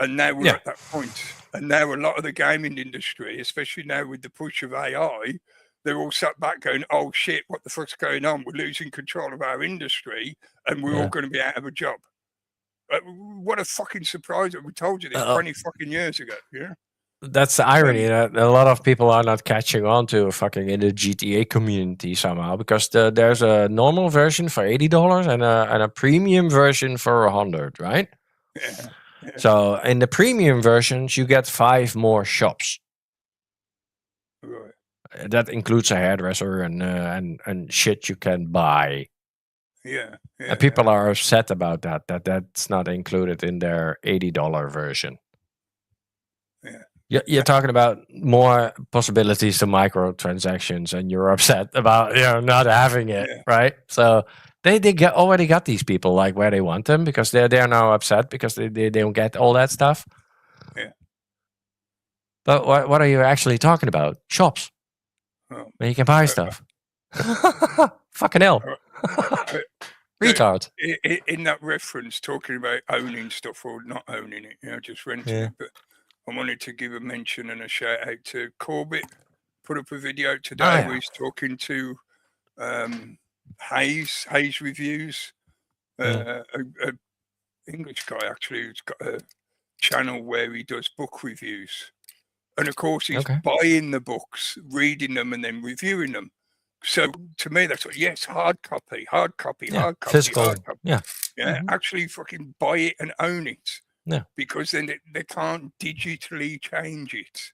And now we're at that point. And now a lot of the gaming industry, especially now with the push of AI, they're all sat back going, oh shit, what the fuck's going on? We're losing control of our industry and we're all going to be out of a job. What a fucking surprise that we told you this 20 fucking years ago. Yeah. That's the irony that a lot of people are not catching on to fucking in the GTA community somehow, because there's a normal version for $80 and a premium version for $100, right? Yeah. So in the premium versions, you get 5 more shops. Right. That includes a hairdresser and shit you can buy. Yeah. And people are upset about that's not included in their $80 version. Yeah. You're talking about more possibilities to microtransactions, and you're upset about not having it, right? So they already got these people like where they want them, because they're now upset because they don't get all that stuff. Yeah. But what are you actually talking about? Shops where you can buy stuff. Fucking hell. Retard. In that reference, talking about owning stuff or not owning it, just renting it. But I wanted to give a mention and a shout out to Corbett. Put up a video today where he's talking to Hayes Reviews, a English guy actually who's got a channel where he does book reviews. And of course, he's buying the books, reading them, and then reviewing them. So to me, that's what, hard copy, physical, hard copy. Yeah, actually fucking buy it and own it. Yeah. Because then they can't digitally change it.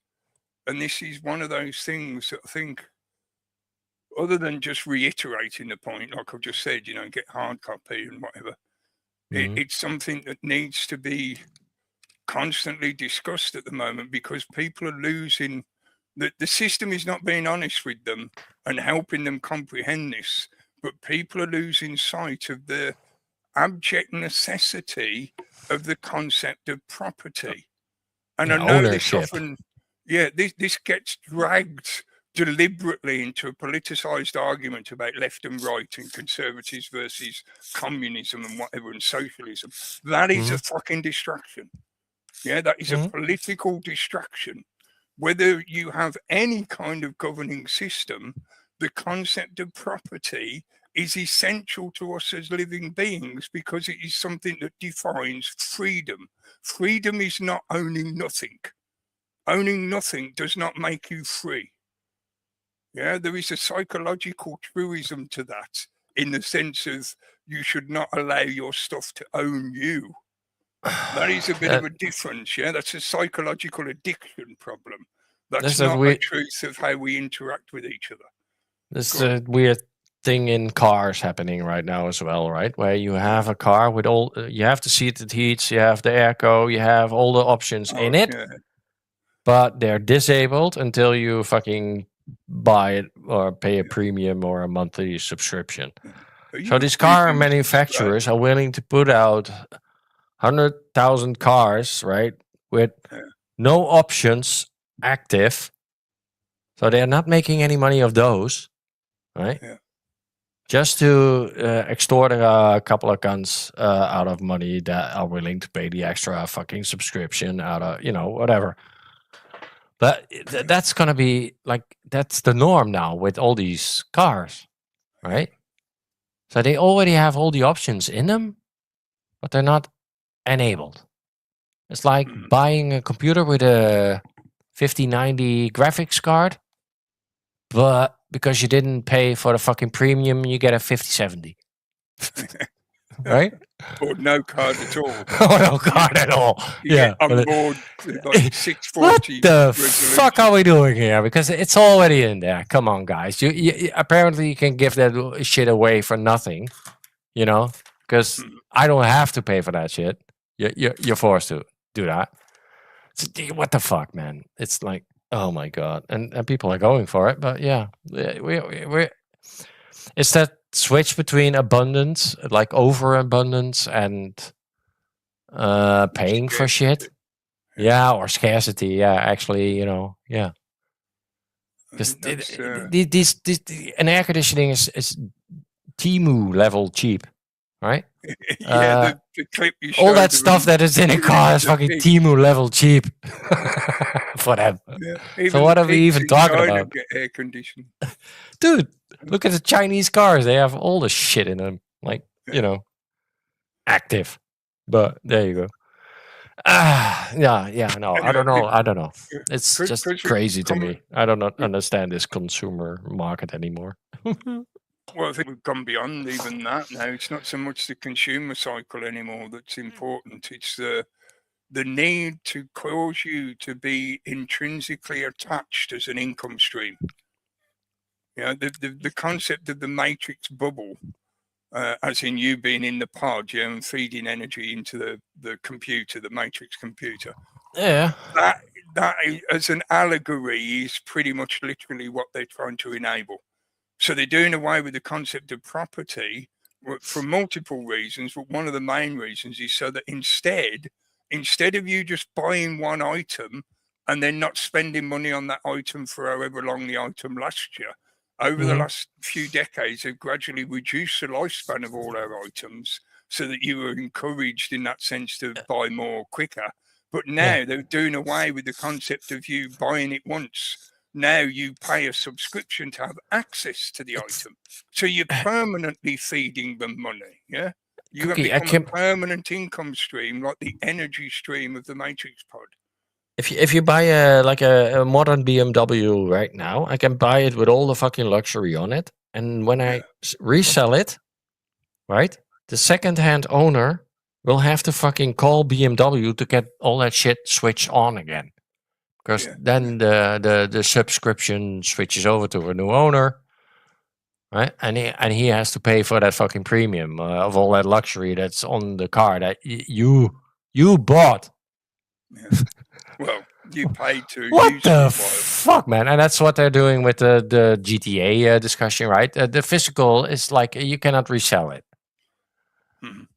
And this is one of those things that I think, other than just reiterating the point, like I've just said, get hard copy and whatever, it's something that needs to be constantly discussed at the moment, because people are losing, the system is not being honest with them and helping them comprehend this, but people are losing sight of the abject necessity of the concept of property. And I know ownership. This often, this gets dragged deliberately into a politicized argument about left and right and conservatives versus communism and whatever and socialism. That is a fucking distraction. Yeah, that is a political distraction. Whether you have any kind of governing system, the concept of property is essential to us as living beings, because it is something that defines freedom. Freedom is not owning nothing. Owning nothing does not make you free. Yeah, there is a psychological truism to that, in the sense of you should not allow your stuff to own you. That is a bit of a difference. Yeah, that's a psychological addiction problem. That's not a truth of how we interact with each other. There's a weird thing in cars happening right now as well, right? Where you have a car with all, you have the seat that heats, you have the airco, you have all the options in it, but they're disabled until you fucking buy it or pay a premium or a monthly subscription. So these car manufacturers are willing to put out 100,000 cars, right, with no options active. So they're not making any money of those, right? Yeah. Just to extort a couple of guns out of money that are willing to pay the extra fucking subscription out of, whatever. But that's going to be like, that's the norm now with all these cars, right? So they already have all the options in them, but they're not enabled. It's like buying a computer with a 5090 graphics card, but because you didn't pay for the fucking premium, you get a 5070. Right? Or no card at all. Oh, no card at all. You Yeah. get on board like 640. What the resolution. fuck are we doing here? Because it's already in there. Come on, guys. You apparently you can give that shit away for nothing. You know, because I don't have to pay for that shit. You're forced to do that. What the fuck, man? It's like, oh my god, and people are going for it. But yeah, we it's that switch between abundance, like overabundance, and paying for shit. Yeah, or scarcity. Yeah, actually, you know, yeah. Because an air conditioning is Timu level cheap, right? Yeah, the clip you all showed that of stuff them that is in a car is fucking pig. Timu level cheap for them. Yeah, So what are we even talking about? Get air conditioning. Dude, look at the Chinese cars. They have all the shit in them. Like, you know, active. But there you go. Yeah, no, I don't know. It's just crazy to me. I don't understand this consumer market anymore. Well, I think we've gone beyond even that now. It's not so much the consumer cycle anymore that's important. It's the need to cause you to be intrinsically attached as an income stream. You know, the concept of the matrix bubble, as in you being in the pod, you know, and feeding energy into the computer, the matrix computer. Yeah. That as an allegory is pretty much literally what they're trying to enable. So they're doing away with the concept of property for multiple reasons, but one of the main reasons is so that instead of you just buying one item and then not spending money on that item for however long the item lasts you, over the last few decades, they've gradually reduced the lifespan of all our items so that you were encouraged in that sense to buy more quicker. But now they're doing away with the concept of you buying it once. Now you pay a subscription to have access to the item. So you're permanently feeding them money, yeah? You have become a permanent income stream, like the energy stream of the Matrix pod. If you buy a modern BMW right now, I can buy it with all the fucking luxury on it. And when I resell it, right, the second-hand owner will have to fucking call BMW to get all that shit switched on again. Because then the subscription switches over to a new owner, right? And he has to pay for that fucking premium of all that luxury that's on the car that you bought. Yeah. Well, you paid to what use the it fuck, man? And that's what they're doing with the GTA discussion, right? The physical is like you cannot resell it.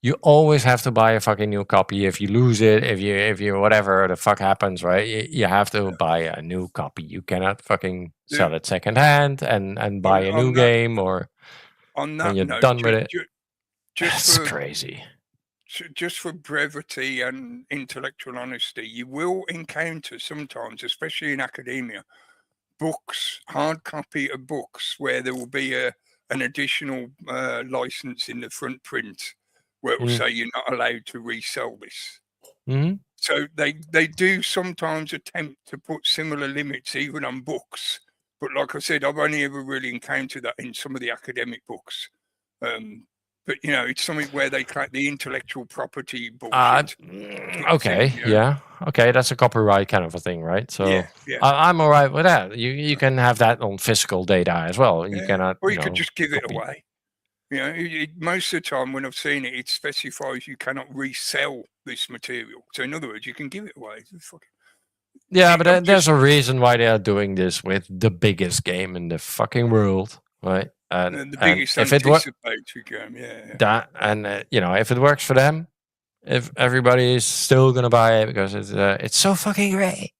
You always have to buy a fucking new copy. If you lose it, if you whatever the fuck happens, right? You have to buy a new copy. You cannot fucking sell it secondhand and buy a new game or on that when you're note, done with it. That's crazy. Just for brevity and intellectual honesty, you will encounter sometimes, especially in academia, books, hard copy of books, where there will be an additional license in the front print where it will say you're not allowed to resell this. So they do sometimes attempt to put similar limits even on books. But like I said, I've only ever really encountered that in some of the academic books. But, you know, it's something where they collect the intellectual property bullshit. Okay, thing, you know? okay, that's a copyright kind of a thing, right? So I'm all right with that. You can have that on physical data as well. You cannot, or you could just give it away. You know, most of the time when I've seen it, it specifies you cannot resell this material. So in other words, you can give it away. Yeah, but there's a reason why they are doing this with the biggest game in the fucking world, right? And the biggest anticipatory game, That and you know, if it works for them, if everybody is still gonna buy it because it's so fucking great,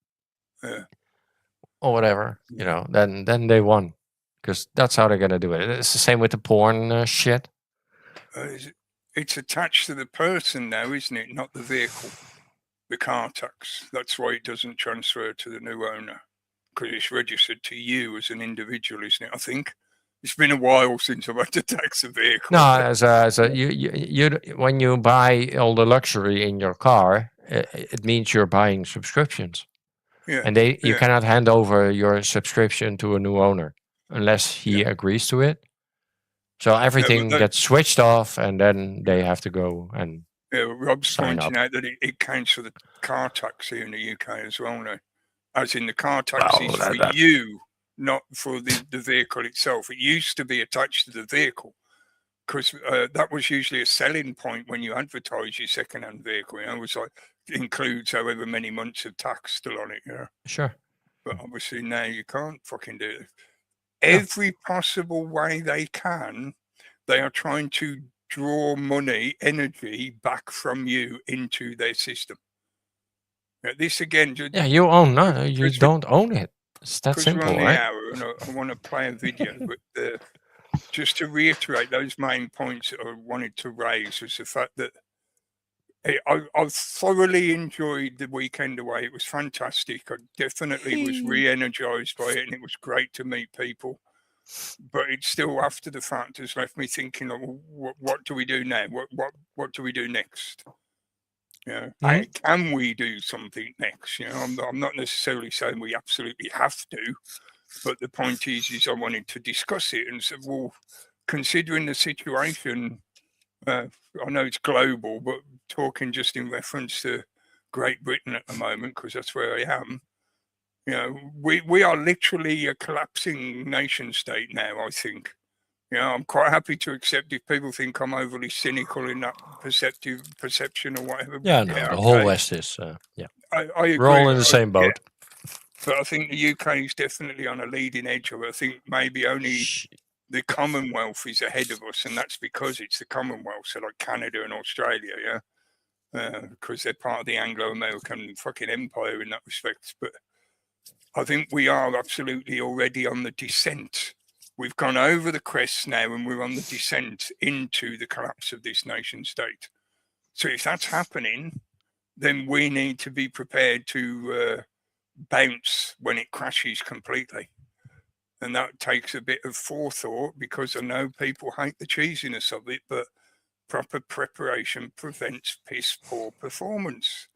or whatever, you know, then they won, because that's how they're gonna do it. It's the same with the porn shit. It's attached to the person now, isn't it? Not the vehicle, the car tax. That's why it doesn't transfer to the new owner, because it's registered to you as an individual, isn't it? I think. It's been a while since I've had to tax a vehicle. No, you when you buy all the luxury in your car, it means you're buying subscriptions. Yeah. And you Yeah. cannot hand over your subscription to a new owner unless he agrees to it. So everything gets switched off, and then they have to go and Rob's sign pointing up. out that it counts for the car tax here in the UK as well now. As in the car tax is for you, not for the vehicle itself. It used to be attached to the vehicle, because that was usually a selling point when you advertise your second-hand vehicle. You know, it was like, includes however many months of tax still on it. Yeah, Sure. but obviously now you can't fucking do it. Every possible way they can, they are trying to draw money, energy back from you into their system. Now, this again, you own you don't own it. It's that simple, we're on the right? hour, and I want to play a video, but just to reiterate those main points that I wanted to raise was the fact that I thoroughly enjoyed the weekend away. It was fantastic. I definitely was re-energized by it, and it was great to meet people. But it's still, after the fact, has left me thinking, what do we do now? What do we do next? You know, can we do something next? You know, I'm not necessarily saying we absolutely have to, but the point is I wanted to discuss it and said, well, considering the situation, I know it's global, but talking just in reference to Great Britain at the moment, because that's where I am. You know, we are literally a collapsing nation state now, I think. You know, I'm quite happy to accept if people think I'm overly cynical in that perception or whatever. Yeah, no, the whole West is, I agree. We're all in the same boat. But I think the UK is definitely on a leading edge of it. I think maybe only the Commonwealth is ahead of us, and that's because it's the Commonwealth, so like Canada and Australia, yeah, because they're part of the Anglo-American fucking empire in that respect. But I think we are absolutely already on the descent. We've gone over the crest now, and we're on the descent into the collapse of this nation state. So if that's happening, then we need to be prepared to bounce when it crashes completely. And that takes a bit of forethought, because I know people hate the cheesiness of it, but proper preparation prevents piss poor performance.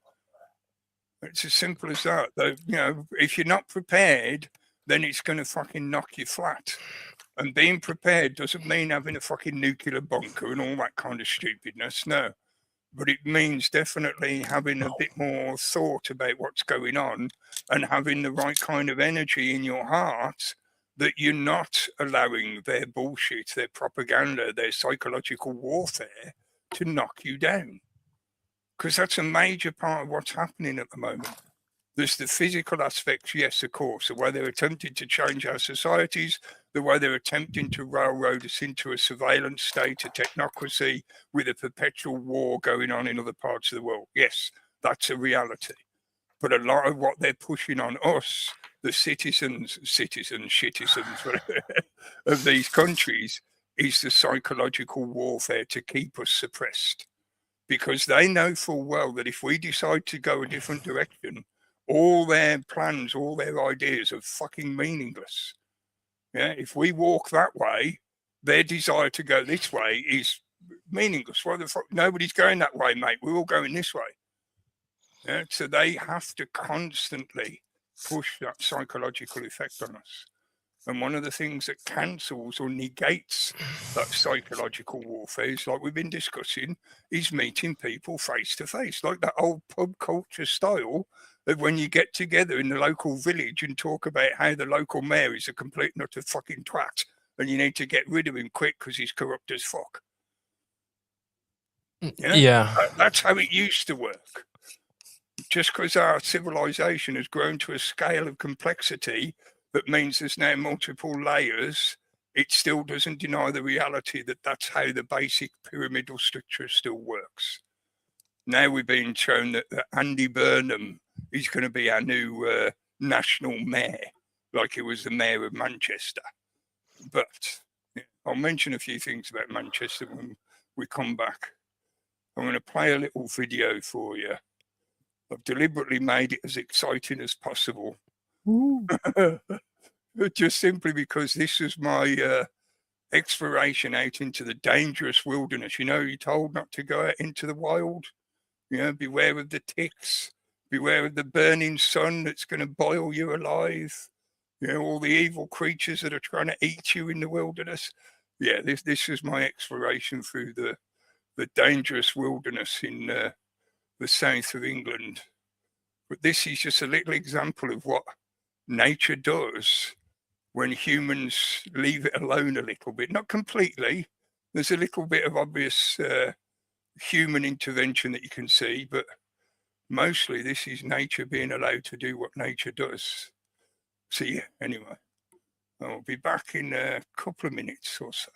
It's as simple as that. You know, if you're not prepared, then it's going to fucking knock you flat. And being prepared doesn't mean having a fucking nuclear bunker and all that kind of stupidness, no. But it means definitely having a bit more thought about what's going on and having the right kind of energy in your heart, that you're not allowing their bullshit, their propaganda, their psychological warfare to knock you down. Because that's a major part of what's happening at the moment. There's the physical aspects, yes, of course, the way they're attempting to change our societies, the way they're attempting to railroad us into a surveillance state, a technocracy, with a perpetual war going on in other parts of the world. Yes, that's a reality. But a lot of what they're pushing on us, the citizens of these countries, is the psychological warfare to keep us suppressed. Because they know full well that if we decide to go a different direction, all their plans, all their ideas are fucking meaningless. Yeah, if we walk that way, their desire to go this way is meaningless. Why the fuck? Nobody's going that way, mate. We're all going this way. Yeah, so they have to constantly push that psychological effect on us. And one of the things that cancels or negates that psychological warfare, is, like we've been discussing, is meeting people face to face, like that old pub culture style of when you get together in the local village and talk about how the local mayor is a complete and utter fucking twat and you need to get rid of him quick because he's corrupt as fuck. Yeah. That's how it used to work. Just because our civilization has grown to a scale of complexity that means there's now multiple layers, it still doesn't deny the reality that that's how the basic pyramidal structure still works. Now we're being shown that Andy Burnham is going to be our new national mayor, like he was the mayor of Manchester. But I'll mention a few things about Manchester when we come back. I'm going to play a little video for you. I've deliberately made it as exciting as possible. Just simply because this is my exploration out into the dangerous wilderness. You know, you're told not to go out into the wild. beware of the ticks, beware of the burning sun that's going to boil you alive. All the evil creatures that are trying to eat you in the wilderness. Yeah, this is my exploration through the dangerous wilderness in the south of England. But this is just a little example of what nature does when humans leave it alone a little bit. Not completely. There's a little bit of obvious human intervention that you can see, but mostly this is nature being allowed to do what nature does. So yeah, anyway, I'll be back in a couple of minutes or so.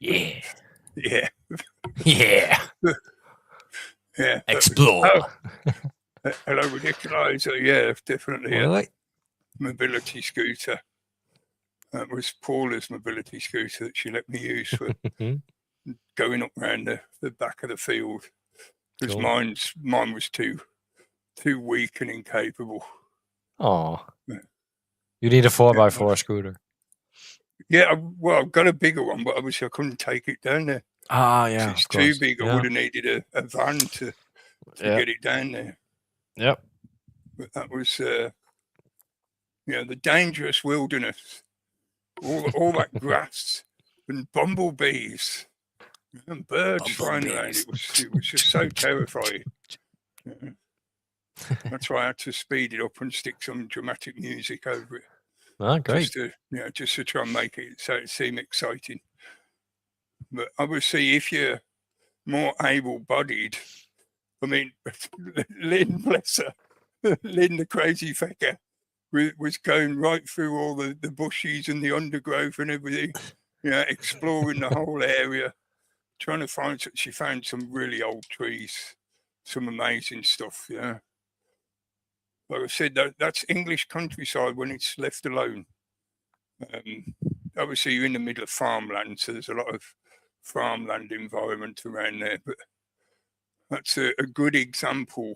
Yeah. Yeah. Yeah. Yeah. Explore. Hello, ridiculous. Yeah, definitely. What? Mobility scooter. That was Paula's mobility scooter that she let me use for going up around the back of the field, because Cool. mine was too weak and incapable. Oh. Yeah. You need a 4x4 scooter. Yeah, well, I've got a bigger one, but obviously I couldn't take it down there. Ah, yeah. It's of course. too big. I would have needed a van to get it down there. Yep. But that was, the dangerous wilderness. All that grass and bumblebees and birds flying around. It was just so terrifying. Yeah. That's why I had to speed it up and stick some dramatic music over it. Ah, great. Just to try and make it so it seemed exciting. But obviously, if you're more able-bodied, I mean, Lynn, bless her, Lynn the crazy fecker, was going right through all the bushes and the undergrowth and everything, exploring the whole area, trying to find. She found some really old trees, some amazing stuff. Yeah, like I said, that's English countryside when it's left alone. Obviously, you're in the middle of farmland, so there's a lot of farmland environment around there. But that's a good example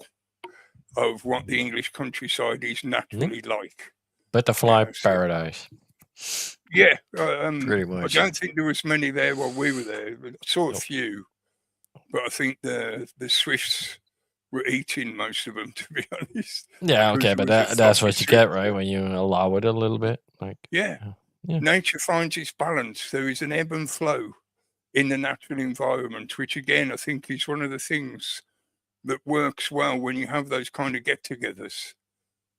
of what the English countryside is naturally like. Butterfly paradise. Yeah, pretty much. I don't think there was many there while we were there. I saw a few, but I think the swifts we're eating most of them, to be honest. Yeah, okay, Because but there was a that's what flock you of get, sheep. right? When you allow it a little bit, like Yeah. Yeah. Nature finds its balance. There is an ebb and flow in the natural environment, which again I think is one of the things that works well when you have those kind of get-togethers,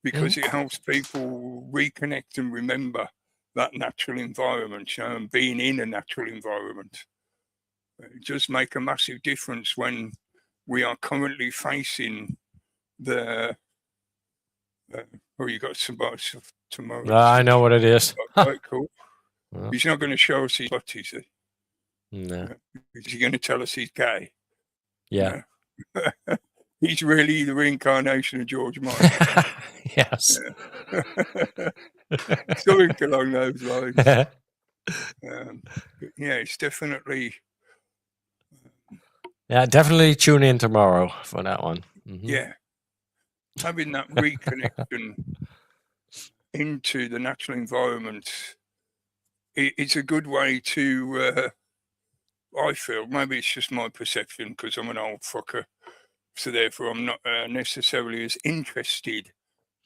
because it helps people reconnect and remember that natural environment, you know, and being in a natural environment. It does make a massive difference when we are currently facing the you got somebody tomorrow. I know what it is. Quite cool. Well, He's not going to show us his butt, is he? no. Is he going to tell us he's gay? Yeah. No. He's really the reincarnation of George Michael. Yes. Something along those lines. Yeah, it's definitely. Yeah, definitely tune in tomorrow for that one. Yeah, having that reconnection into the natural environment, it's a good way to. I feel maybe it's just my perception because I'm an old fucker, so therefore I'm not necessarily as interested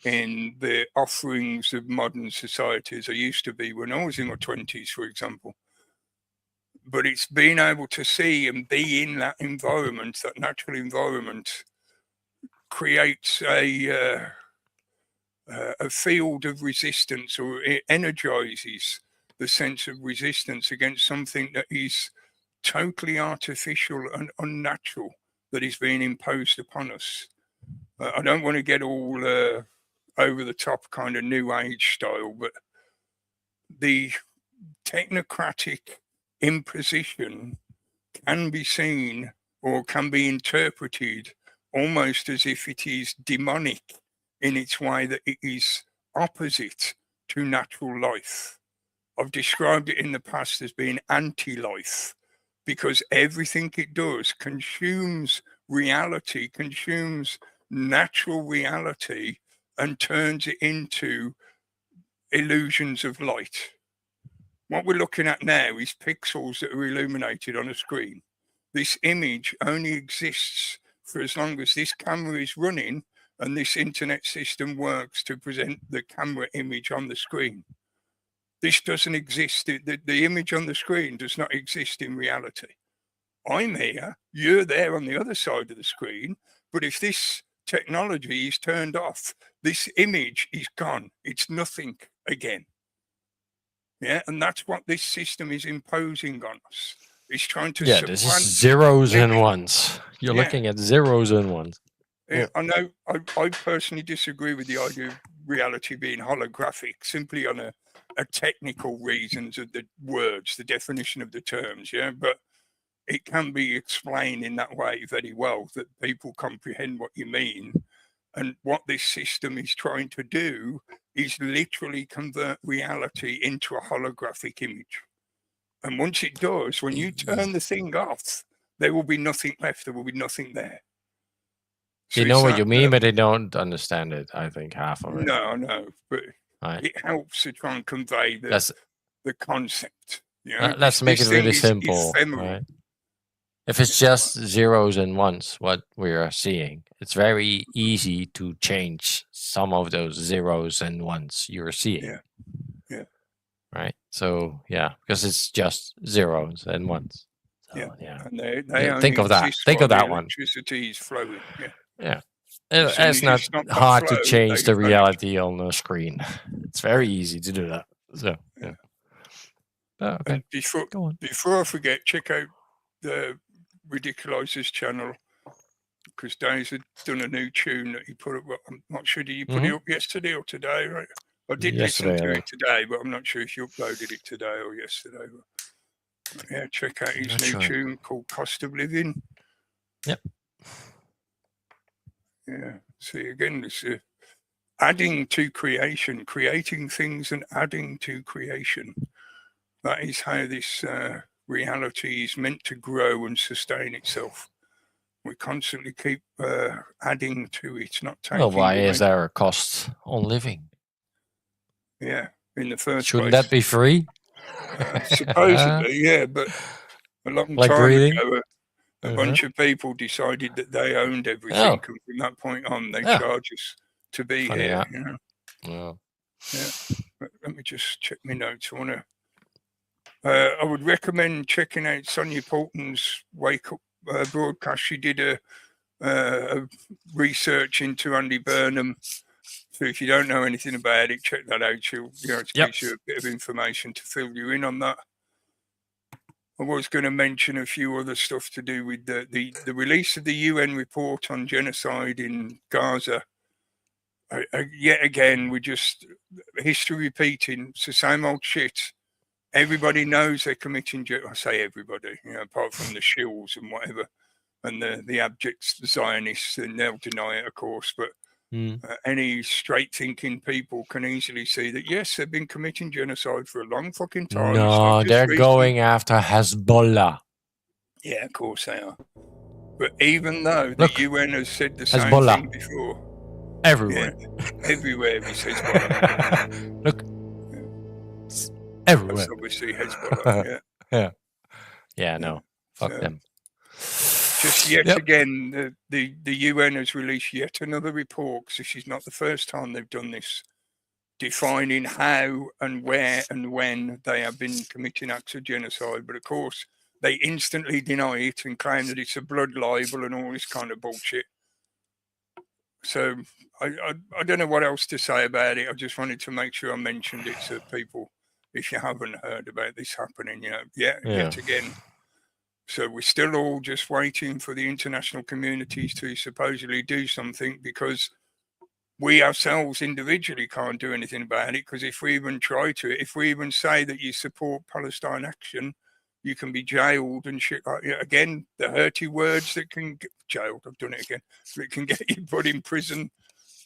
in the offerings of modern society as I used to be when I was in my 20s, for example. But it's being able to see and be in that environment, that natural environment, creates a field of resistance, or it energizes the sense of resistance against something that is totally artificial and unnatural that is being imposed upon us. I don't want to get all over the top kind of new age style, but the technocratic imposition can be seen or can be interpreted almost as if it is demonic in its way, that it is opposite to natural life. I've described it in the past as being anti-life, because everything it does consumes reality, consumes natural reality, and turns it into illusions of light. What we're looking at now is pixels that are illuminated on a screen. This image only exists for as long as this camera is running and this internet system works to present the camera image on the screen. This doesn't exist. The image on the screen does not exist in reality. I'm here, you're there on the other side of the screen, but if this technology is turned off, this image is gone. It's nothing again. Yeah, and that's what this system is imposing on us. It's trying to Yeah, this is zeros and ones. You're looking at zeros and ones. Yeah. I know I personally disagree with the idea of reality being holographic, simply on a technical reasons of the words, the definition of the terms, yeah, but it can be explained in that way very well, that people comprehend what you mean. And what this system is trying to do is literally convert reality into a holographic image. And once it does, when you turn the thing off, there will be nothing left. There will be nothing there. So they know what you mean, but they don't understand it, I think, half of it. No, but it helps to try and convey the concept. You know, let's make it really simple. Right? If it's just zeros and ones, what we are seeing, it's very easy to change some of those zeros and ones you're seeing. Yeah. Right? So, yeah, because it's just zeros and ones. So, yeah. And they think of that. Think of that one. Electricity is flowing. Yeah. It's not hard to change the reality on the screen. It's very easy to do that. So, yeah. Okay. Before I forget, check out the Ridiculize's channel, because Dave's had done a new tune that he put up. I'm not sure, did you put it up yesterday or today, right? I did listen to it today, but I'm not sure if you uploaded it today or yesterday. But yeah, check out his new tune called Cost of Living. Yep. Yeah. See, again, this adding to creation, creating things and adding to creation. That is how this reality is meant to grow and sustain itself. We constantly keep adding to it, not taking Well, why away. Is there a cost on living? Yeah, in the first Shouldn't place. That be free? Supposedly, yeah, but a long like time breathing? ago, a bunch of people decided that they owned everything, Oh. and from that point on, they Yeah. charge us to be Funny, here. yeah. You know? Well, Yeah. Let me just check my notes. I would recommend checking out Sonia Poulton's Wake Up broadcast. She did a research into Andy Burnham. So if you don't know anything about it, check that out. She'll, it gives you a bit of information to fill you in on that. I was going to mention a few other stuff to do with the release of the UN report on genocide in Gaza. Yet again, we're just history repeating. It's the same old shit. Everybody knows they're committing. I say everybody, apart from the shills and whatever, and the abject Zionists, and they'll deny it, of course. But any straight-thinking people can easily see that yes, they've been committing genocide for a long fucking time. no, they're going after Hezbollah. Yeah, of course they are. But even though the UN has said the Hezbollah. same thing before, Everywhere. Everywhere he says Hezbollah. Look. It's everywhere. That's obviously Hezbollah. Yeah, no. Fuck them. Just yet again, the UN has released yet another report, because this is not the first time they've done this, defining how and where and when they have been committing acts of genocide. But of course, they instantly deny it and claim that it's a blood libel and all this kind of bullshit. So I don't know what else to say about it. I just wanted to make sure I mentioned it to people, if you haven't heard about this happening, yet again. So we're still all just waiting for the international communities to supposedly do something, because we ourselves individually can't do anything about it. Because if we even try to, if we even say that you support Palestine action, you can be jailed and shit like that. Again, the hurty words that can get jailed. I've done it again. That can get you put in prison.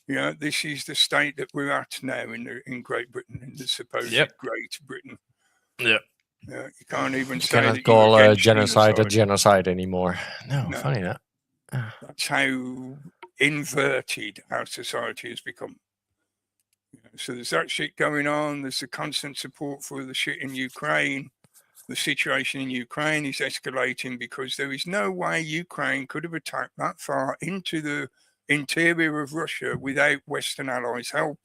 This is the state that we're at now in Great Britain, in the supposed Great Britain. Yep. You can't even you say cannot that call you're genocide a genocide anymore. No, funny that. That's how inverted our society has become. So there's that shit going on. There's the constant support for the shit in Ukraine. The situation in Ukraine is escalating because there is no way Ukraine could have attacked that far into the interior of Russia without Western allies' help.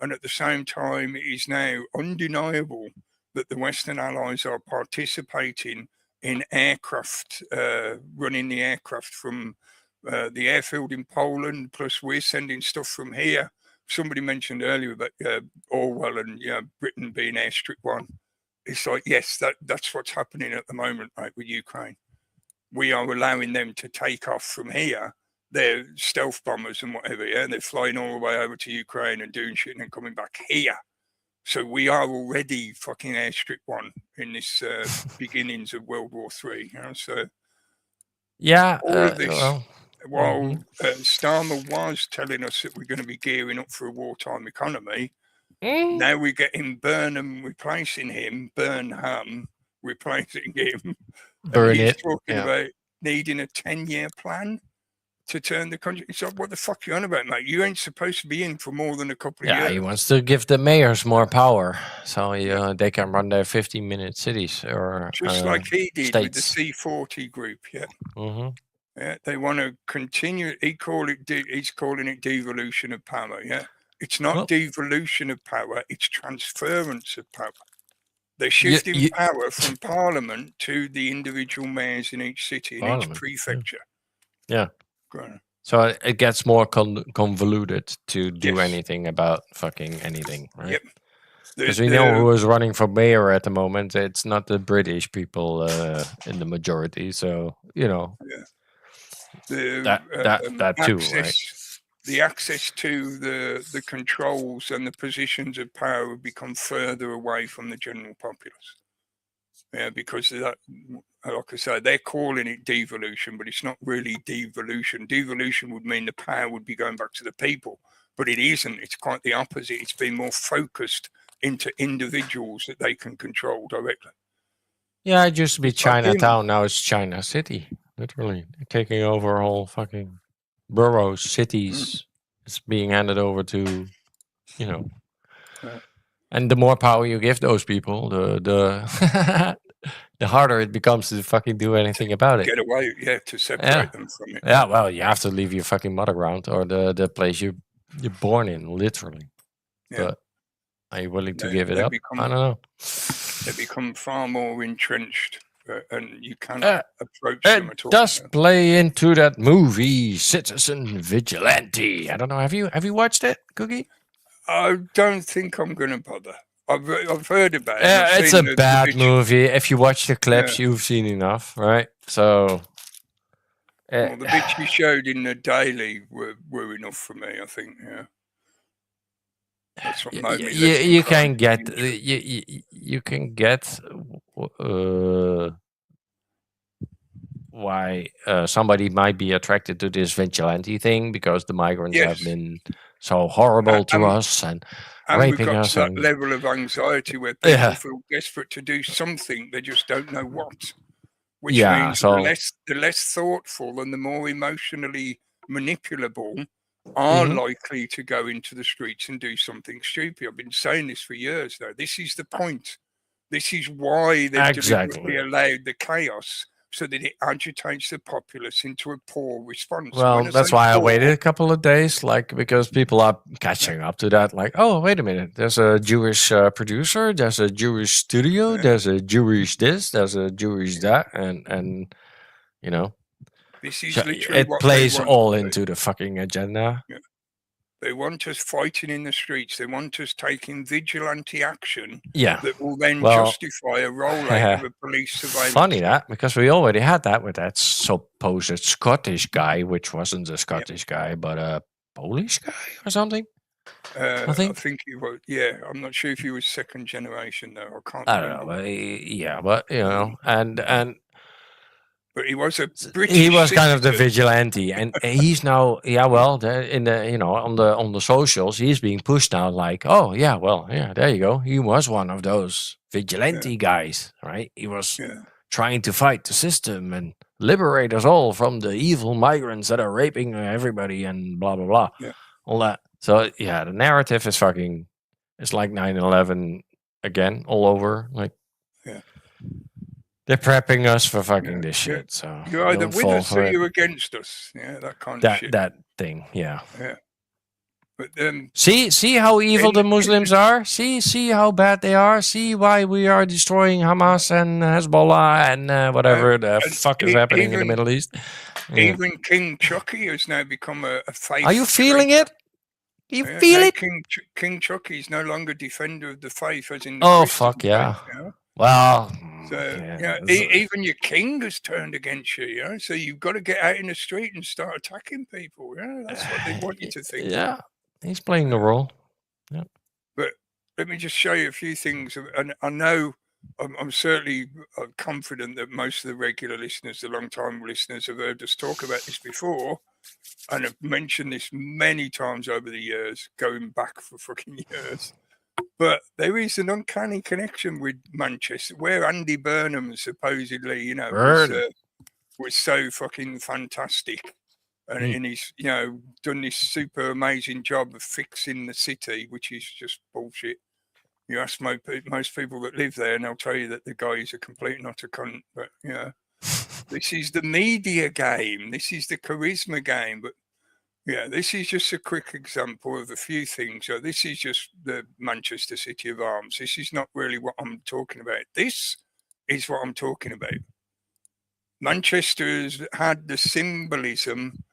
And at the same time, it is now undeniable that the Western allies are participating in aircraft, running the aircraft from the airfield in Poland, plus we're sending stuff from here. Somebody mentioned earlier about Orwell and Britain being airstrip one. It's like, yes, that's what's happening at the moment, right, with Ukraine. We are allowing them to take off from here. They're stealth bombers and whatever, and they're flying all the way over to Ukraine and doing shit and then coming back here. So we are already fucking airstrip one in this beginnings of World War III. So all of this, while Starmer was telling us that we're going to be gearing up for a wartime economy, now we're getting Burnham replacing him, Burnham replacing him. He's talking about needing a 10-year plan to turn the country. It's like, what the fuck are you on about, mate? You ain't supposed to be in for more than a couple of years. Yeah, he wants to give the mayors more power, so they can run their 15-minute cities or just like he did states. with the C40 group. They want to continue. He's calling it devolution of power. It's not devolution of power, it's transference of power. They're shifting power from Parliament to the individual mayors in each city, in each prefecture. So it gets more convoluted to do anything about fucking anything, right? Because we know who is running for mayor at the moment. It's not the British people in the majority, so that too, right? The access to the controls and the positions of power have become further away from the general populace. Because of that, like I say, they're calling it devolution, but it's not really devolution. Devolution would mean the power would be going back to the people, but it isn't. It's quite the opposite. It's been more focused into individuals that they can control directly. Yeah, it used to be Chinatown. Now it's China City. Literally, they're taking over whole fucking boroughs, cities. It's being handed over to, and the more power you give those people, the the harder it becomes to fucking do anything about it. Get away, to separate them from it. Yeah, well, you have to leave your fucking mother ground or the place you're born in, literally. Yeah. But are you willing to They- give it they up? become- I don't know. They become far more entrenched, and you cannot approach them It at all. does play into that movie, Citizen Vigilante. I don't know. Have you watched it, Cookie? I don't think I'm going to bother. I've heard about it. and I've It's seen a the bad video. movie. If you watch the clips, you've seen enough, right? So, Well, the bits you showed in the daily were enough for me, I think. Yeah. That's what made me you can get you can get why somebody might be attracted to this vigilante thing because the migrants have been so horrible to us and raping we've got us. to that And level of anxiety where people feel desperate to do something, they just don't know what. Which means the less thoughtful and the more emotionally manipulable are likely to go into the streets and do something stupid. I've been saying this for years now. This is the point. This is why they've deliberately allowed the chaos, so that it agitates the populace into a poor response. Well, that's why I waited a couple of days, because people are catching up to that. Like, oh, wait a minute, there's a Jewish producer, there's a Jewish studio, there's a Jewish this, there's a Jewish that, and you know, this is literally it plays all into the fucking agenda. Yeah. They want us fighting in the streets. They want us taking vigilante action that will then justify a rollout of a police surveillance. Funny that, because we already had that with that supposed Scottish guy, which wasn't a Scottish guy, but a Polish guy or something. I think he was. Yeah, I'm not sure if he was second generation though. I can't. I don't know, but you know, and. But he was a British. He was kind of the vigilante, and he's now, on the socials, he's being pushed now. Like, oh yeah, well, yeah, there you go. He was one of those vigilante guys, right? He was trying to fight the system and liberate us all from the evil migrants that are raping everybody and blah blah blah, all that. So yeah, the narrative is fucking. It's like 9/11 again, all over, like. They're prepping us for fucking this shit. So you're either with us or you're against us. Yeah, that kind of shit. That thing. Yeah. Yeah. But see how evil the Muslims are. See how bad they are. See why we are destroying Hamas and Hezbollah and whatever the fuck is happening in the Middle East. Even King Chucky has now become a faith. Are you feeling it? You feel it? King Chucky is no longer defender of the faith, as in. Oh fuck yeah. Faith, Well, even your king has turned against you, so you've got to get out in the street and start attacking people. That's what they want you to think. Yeah, he's playing the role. Yeah. But let me just show you a few things. And I know I'm certainly confident that most of the regular listeners, the long-time listeners, have heard us talk about this before and have mentioned this many times over the years, going back for fucking years. But there is an uncanny connection with Manchester, where Andy Burnham supposedly, was so fucking fantastic, and he's, done this super amazing job of fixing the city, which is just bullshit. You ask most people that live there, and they'll tell you that the guy is a complete and utter cunt. But this is the media game. This is the charisma game. But yeah, this is just a quick example of a few things. So this is just the Manchester City of Arms. This is not really what I'm talking about. This is what I'm talking about. Manchester has had the symbolism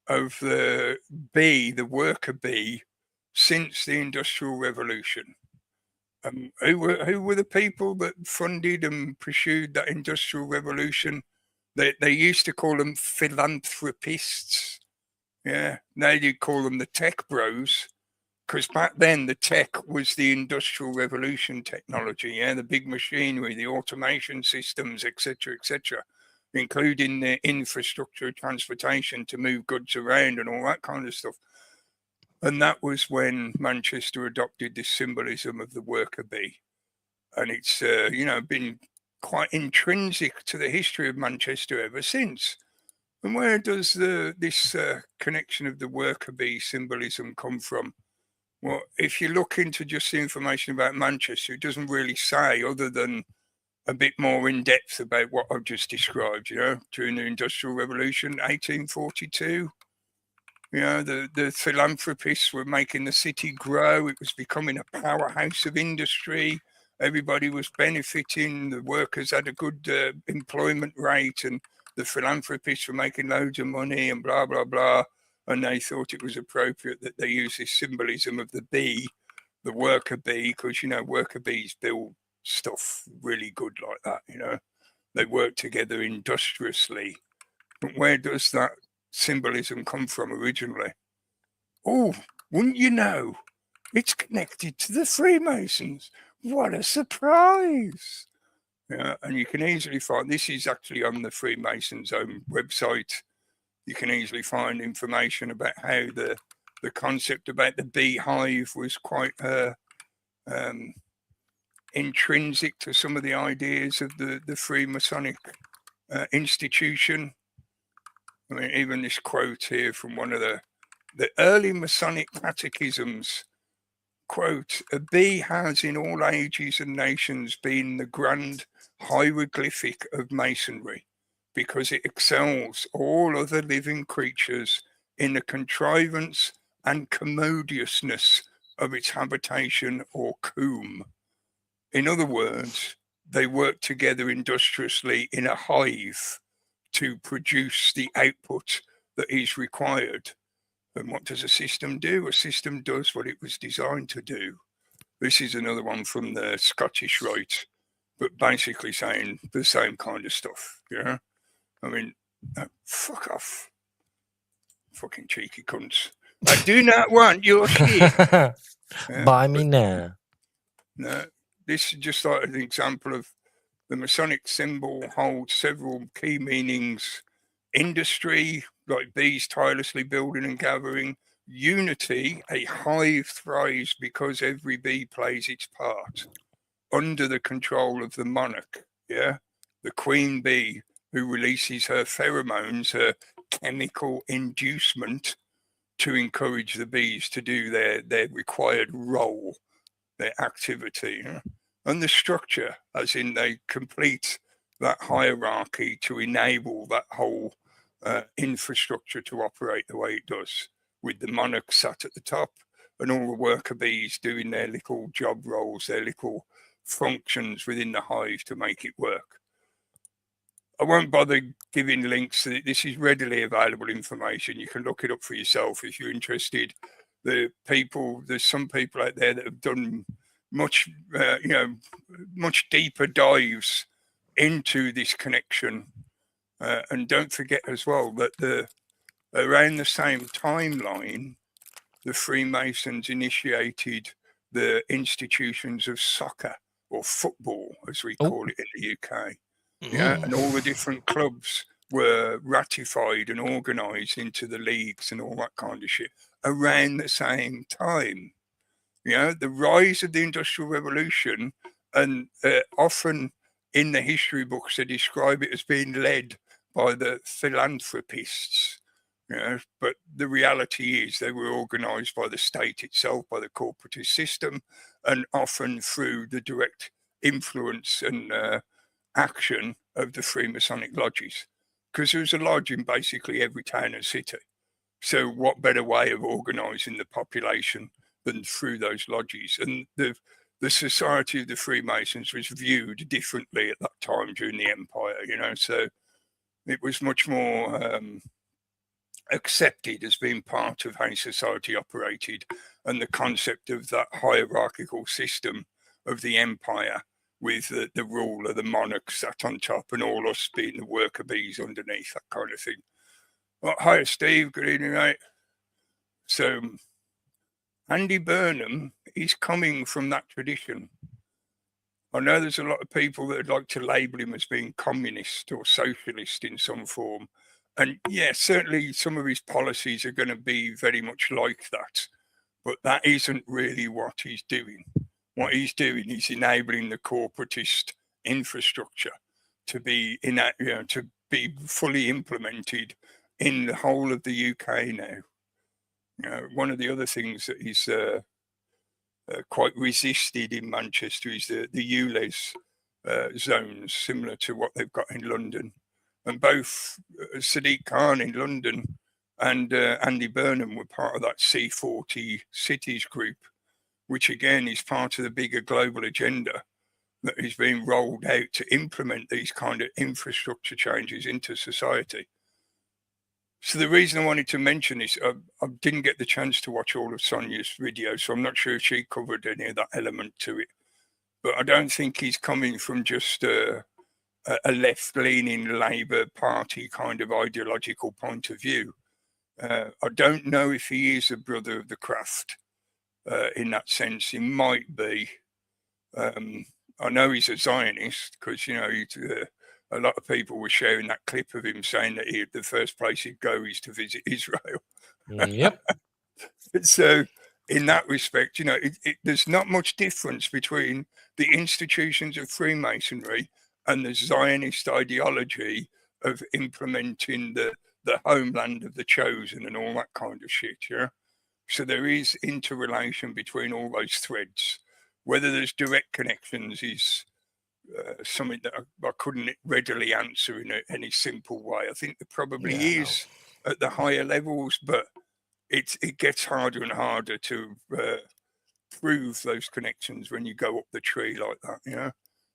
of the bee, the worker bee, since the Industrial Revolution. Who were the people that funded and pursued that Industrial Revolution? They used to call them philanthropists. Yeah, now you call them the tech bros, because back then the tech was the Industrial Revolution technology, the big machinery, the automation systems, etc., including the infrastructure, transportation to move goods around and all that kind of stuff. And that was when Manchester adopted this symbolism of the worker bee. And it's, been quite intrinsic to the history of Manchester ever since. And where does this connection of the worker bee symbolism come from? Well, if you look into just the information about Manchester, it doesn't really say, other than a bit more in depth about what I've just described, during the Industrial Revolution, 1842. The philanthropists were making the city grow. It was becoming a powerhouse of industry. Everybody was benefiting. The workers had a good employment rate, and the philanthropists were making loads of money and blah, blah, blah. And they thought it was appropriate that they use this symbolism of the bee, the worker bee, because, worker bees build stuff really good like that, They work together industriously. But where does that symbolism come from originally? Oh, wouldn't you know? It's connected to the Freemasons. What a surprise! And you can easily find, this is actually on the Freemasons' own website. You can easily find information about how the concept about the beehive was quite intrinsic to some of the ideas of the Freemasonic institution. I mean, even this quote here from one of the early Masonic catechisms, quote, "A bee has in all ages and nations been the grand hieroglyphic of masonry, because it excels all other living creatures in the contrivance and commodiousness of its habitation or comb. In other words, they work together industriously in a hive to produce the output that is required. And what does a system do? A system does what it was designed to do." This is another one from the Scottish Rite, but basically saying the same kind of stuff, I mean, fuck off. Fucking cheeky cunts. I do not want your shit. Buy me now. No, this is just like an example of the Masonic symbol holds several key meanings: industry, like bees tirelessly building and gathering; unity, a hive thrives because every bee plays its part under the control of the monarch, the queen bee, who releases her pheromones, her chemical inducement, to encourage the bees to do their required role, their activity. And the structure, as in they complete that hierarchy to enable that whole infrastructure to operate the way it does, with the monarch sat at the top and all the worker bees doing their little job roles, their little functions within the hive to make it work. I won't bother giving links. This is readily available information. You can look it up for yourself if you're interested. There's some people out there that have done much deeper dives into this connection. And don't forget as well that around the same timeline, the Freemasons initiated the institutions of soccer, or football, as we call it in the UK. And all the different clubs were ratified and organised into the leagues and all that kind of shit around the same time. The rise of the Industrial Revolution, and often in the history books they describe it as being led by the philanthropists. But the reality is they were organised by the state itself, by the corporatist system, and often through the direct influence and action of the Freemasonic lodges, because there was a lodge in basically every town and city. So what better way of organising the population than through those lodges? And the Society of the Freemasons was viewed differently at that time during the Empire, so it was much more accepted as being part of how society operated, and the concept of that hierarchical system of the empire with the rule of the monarch sat on top and all us being the worker bees underneath, that kind of thing. Well, hi, Steve. Good evening, mate. So Andy Burnham is coming from that tradition. I know there's a lot of people that would like to label him as being communist or socialist in some form. And yeah, certainly some of his policies are going to be very much like that. But that isn't really what he's doing. What he's doing is enabling the corporatist infrastructure to be to be fully implemented in the whole of the UK now. One of the other things that is quite resisted in Manchester is the ULEZ, zones similar to what they've got in London. And both Sadiq Khan in London and Andy Burnham were part of that C40 cities group, which again is part of the bigger global agenda that is being rolled out to implement these kind of infrastructure changes into society. So the reason I wanted to mention this, I didn't get the chance to watch all of Sonia's video, so I'm not sure if she covered any of that element to it. But I don't think he's coming from just a left-leaning Labour Party kind of ideological point of view. I don't know if he is a brother of the craft in that sense. He might be. I know he's a Zionist because, you know, a lot of people were sharing that clip of him saying that the first place he'd go is to visit Israel. Yep. So in that respect, you know, there's not much difference between the institutions of Freemasonry and the Zionist ideology of implementing the homeland of the chosen and all that kind of shit, yeah? So there is interrelation between all those threads. Whether there's direct connections is something that I couldn't readily answer in any simple way. I think there probably is at the higher levels, but it gets harder and harder to prove those connections when you go up the tree like that, you know?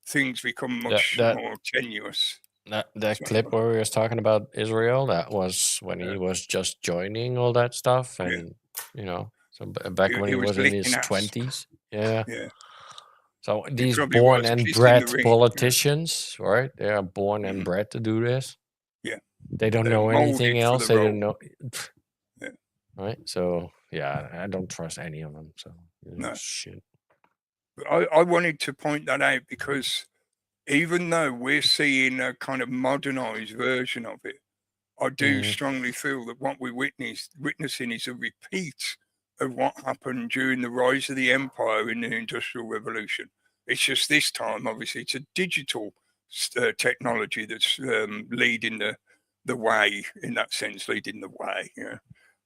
Things become much more tenuous. That clip where we was talking about Israel, that was when he was just joining all that stuff, and you know, so back when he was in his 20s. Yeah. So these born and bred politicians, right? They are born and bred to do this. Yeah. They don't know anything else. They don't know. Right. So yeah, I don't trust any of them. So no shit. But I wanted to point that out because even though we're seeing a kind of modernized version of it, I do strongly feel that what we're witnessing is a repeat of what happened during the rise of the empire in the Industrial Revolution. It's just this time, obviously, it's a digital technology that's leading the way, in that sense, leading the way. Yeah,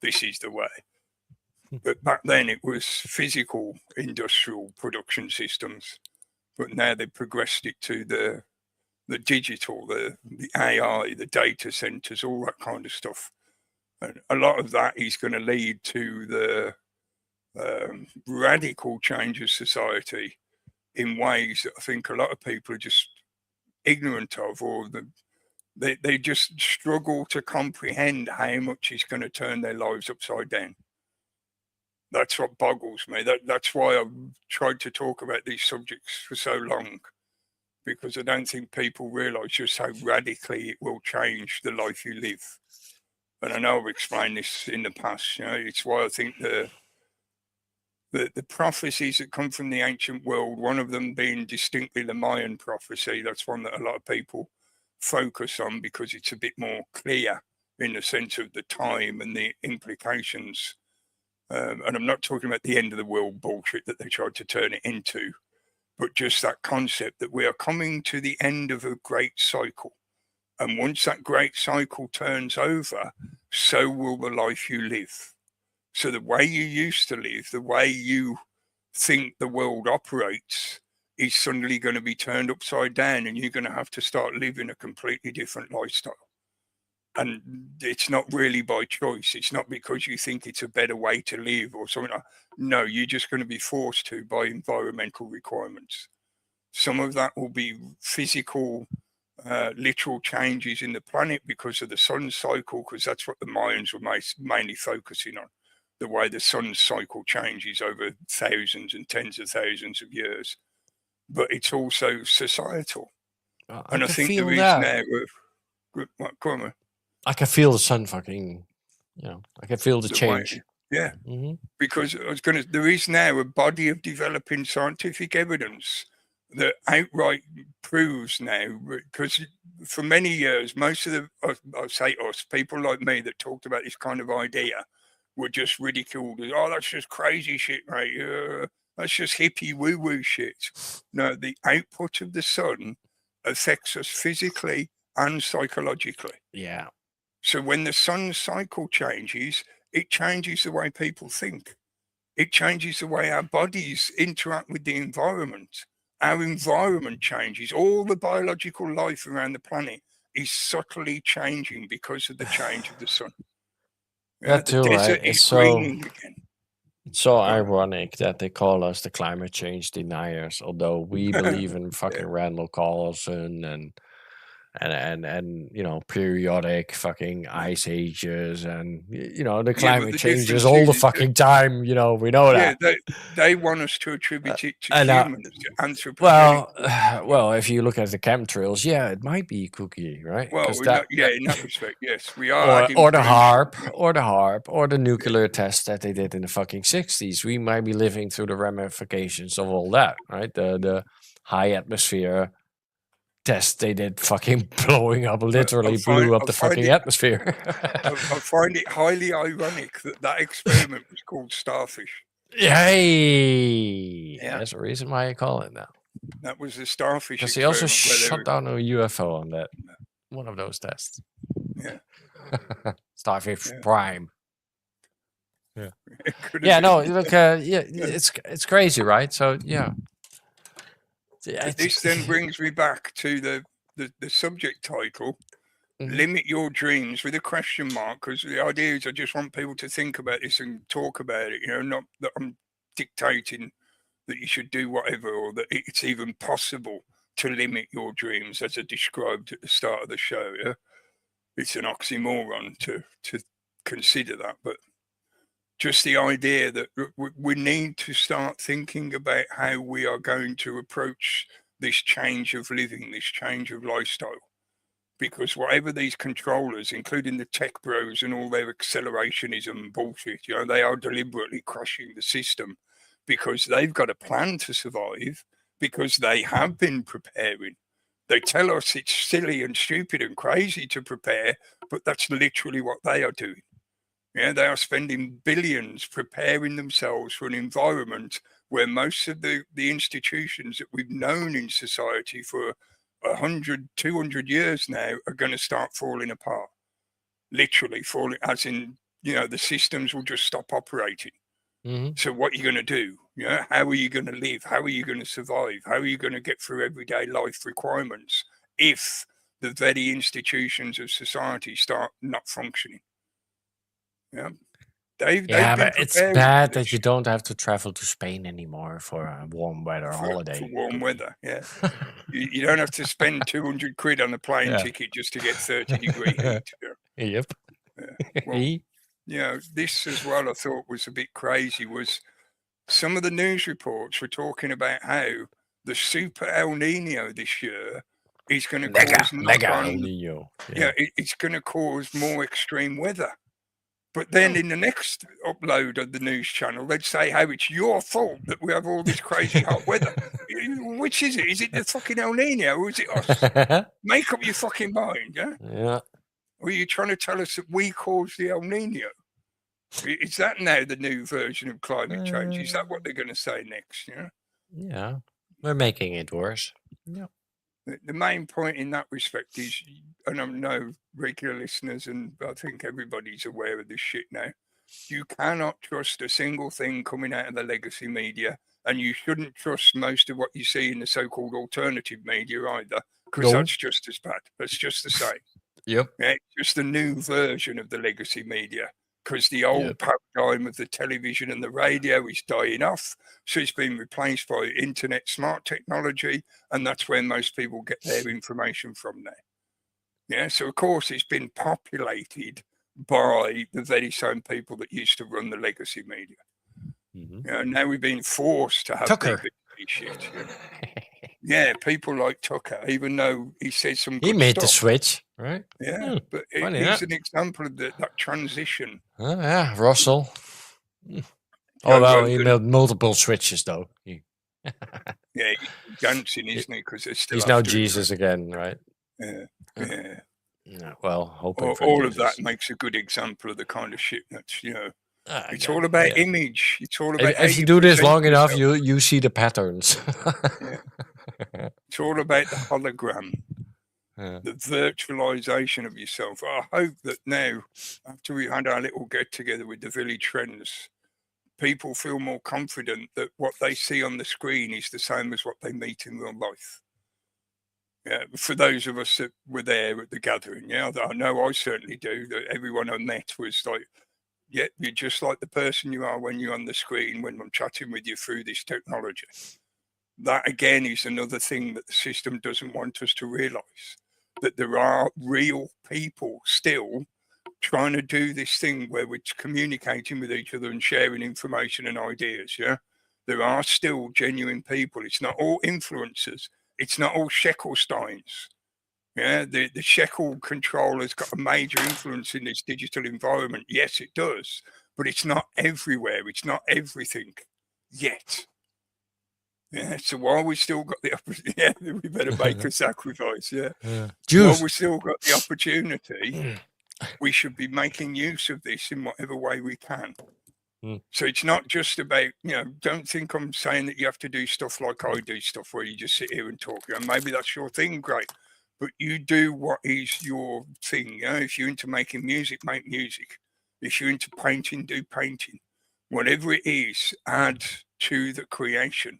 this is the way. But back then it was physical industrial production systems. But now they've progressed it to the digital, the AI, the data centers, all that kind of stuff. And a lot of that is going to lead to the radical change of society in ways that I think a lot of people are just ignorant of, or they just struggle to comprehend how much is going to turn their lives upside down. That's what boggles me. That's why I've tried to talk about these subjects for so long, because I don't think people realise just how radically it will change the life you live. And I know I've explained this in the past. You know, it's why I think the prophecies that come from the ancient world, one of them being distinctly the Mayan prophecy, that's one that a lot of people focus on because it's a bit more clear in the sense of the time and the implications. And I'm not talking about the end of the world bullshit that they tried to turn it into, but just that concept that we are coming to the end of a great cycle. And once that great cycle turns over, so will the life you live. So the way you used to live, the way you think the world operates, is suddenly going to be turned upside down, and you're going to have to start living a completely different lifestyle. And it's not really by choice. It's not because you think it's a better way to live or something like that. No, you're just going to be forced to by environmental requirements. Some of that will be physical, literal changes in the planet because of the sun cycle, because that's what the Mayans were mainly focusing on, the way the sun cycle changes over thousands and tens of thousands of years. But it's also societal. And I think there is now... Come on. I can feel the sun fucking, you know, I can feel the change. Yeah. Because there is now a body of developing scientific evidence that outright proves now, because for many years, most of I say us, people like me that talked about this kind of idea were just ridiculed as, oh, that's just crazy shit, mate. That's just hippie woo-woo shit. No, the output of the sun affects us physically and psychologically. Yeah. So when the sun cycle changes, it changes the way people think. It changes the way our bodies interact with the environment our environment changes. All the biological life around the planet is subtly changing because of the change of the sun. That The too, right? desert It's is so greening again. ironic that they call us the climate change deniers, although we believe in fucking Randall Carlson and periodic fucking ice ages, and the climate the changes difference all the is that, fucking time. We know yeah, that. they want us to attribute it to And humans, to anthropogenic. well, if you look at the chemtrails, yeah, it might be cookie, right? Well, Because in that respect, yes, we are or adding or the pollution, harp, yeah. or the harp, or the nuclear test that they did in the fucking 60s. We might be living through the ramifications of all that, right? The high atmosphere test they did, fucking blowing up, literally blew up the fucking atmosphere. I find it highly ironic that experiment was called Starfish. Yay! Yeah. There's a reason why I call it now. That was the Starfish Because he experiment. also shot down a UFO on that one of those tests. Yeah. Starfish Prime. Yeah. Yeah. No. Look. It's crazy, right? So yeah. This then brings me back to the subject title. Mm-hmm. Limit your dreams with a question mark, because the idea is I just want people to think about this and talk about it. Not that I'm dictating that you should do whatever, or that it's even possible to limit your dreams, as I described at the start of the show. Yeah, it's an oxymoron to consider that, but just the idea that we need to start thinking about how we are going to approach this change of living, this change of lifestyle. Because whatever these controllers, including the tech bros and all their accelerationism bullshit, they are deliberately crushing the system because they've got a plan to survive, because they have been preparing. They tell us it's silly and stupid and crazy to prepare, but that's literally what they are doing. Yeah, they are spending billions preparing themselves for an environment where most of the institutions that we've known in society for 100, 200 years now are going to start falling apart. Literally falling, as in, the systems will just stop operating. Mm-hmm. So what are you going to do? How are you going to live? How are you going to survive? How are you going to get through everyday life requirements if the very institutions of society start not functioning? Yeah. But it's bad that you don't have to travel to Spain anymore for a warm weather holiday. For warm weather, yeah. you don't have to spend 200 quid on a plane ticket just to get 30-degree heat. Yeah. Yep. Well, this as well, I thought was a bit crazy, was some of the news reports were talking about how the super El Nino this year is going to cause El Nino. It's going to cause more extreme weather. But then in the next upload of the news channel, they'd say how it's your fault that we have all this crazy hot weather. Which is it? Is it the fucking El Nino or is it us? Make up your fucking mind, yeah? Yeah. Or are you trying to tell us that we caused the El Nino? Is that now the new version of climate change? Is that what they're going to say next? Yeah. We're making it worse. Yeah. The main point in that respect is, and I know regular listeners, and I think everybody's aware of this shit now, you cannot trust a single thing coming out of the legacy media, and you shouldn't trust most of what you see in the so-called alternative media either, because that's just as bad. That's just the same. Yep. Yeah, it's just a new version of the legacy media, because the old paradigm of the television and the radio is dying off. So it's been replaced by internet smart technology, and that's where most people get their information from now. Yeah, so of course it's been populated by the very same people that used to run the legacy media. Mm-hmm. Now we've been forced to have Tucker. Shit. Yeah, people like Tucker, even though he said some good He made stuff. The switch, right? Yeah, but he's an example of that transition. Oh, yeah, Russell. Well, he made multiple switches, though. Yeah, he's dancing, isn't he? Because he's now Jesus again, right? Yeah. Well, hoping for all Jesus. of that makes a good example of the kind of shit that's, it's all about image. It's all about if you do this long enough, you see the patterns. It's all about the hologram, the virtualization of yourself. I hope that now, after we had our little get together with the village friends, people feel more confident that what they see on the screen is the same as what they meet in real life. Yeah, for those of us that were there at the gathering, yeah, I know I certainly do, that everyone I met was like, yeah, you're just like the person you are when you're on the screen, when I'm chatting with you through this technology. That, again, is another thing that the system doesn't want us to realise, that there are real people still trying to do this thing where we're communicating with each other and sharing information and ideas, yeah? There are still genuine people. It's not all influencers. It's not all Sheckelsteins. Yeah, the shekel control has got a major influence in this digital environment. Yes, it does, but it's not everywhere. It's not everything yet. Yeah, so while we still got the opportunity, yeah, we better make a sacrifice. Yeah, while Juice. we still got the opportunity, we should be making use of this in whatever way we can. So it's not just about, don't think I'm saying that you have to do stuff like I do, stuff where you just sit here and talk. And maybe that's your thing, great. But you do what is your thing. If you're into making music, make music. If you're into painting, do painting. Whatever it is, add to the creation.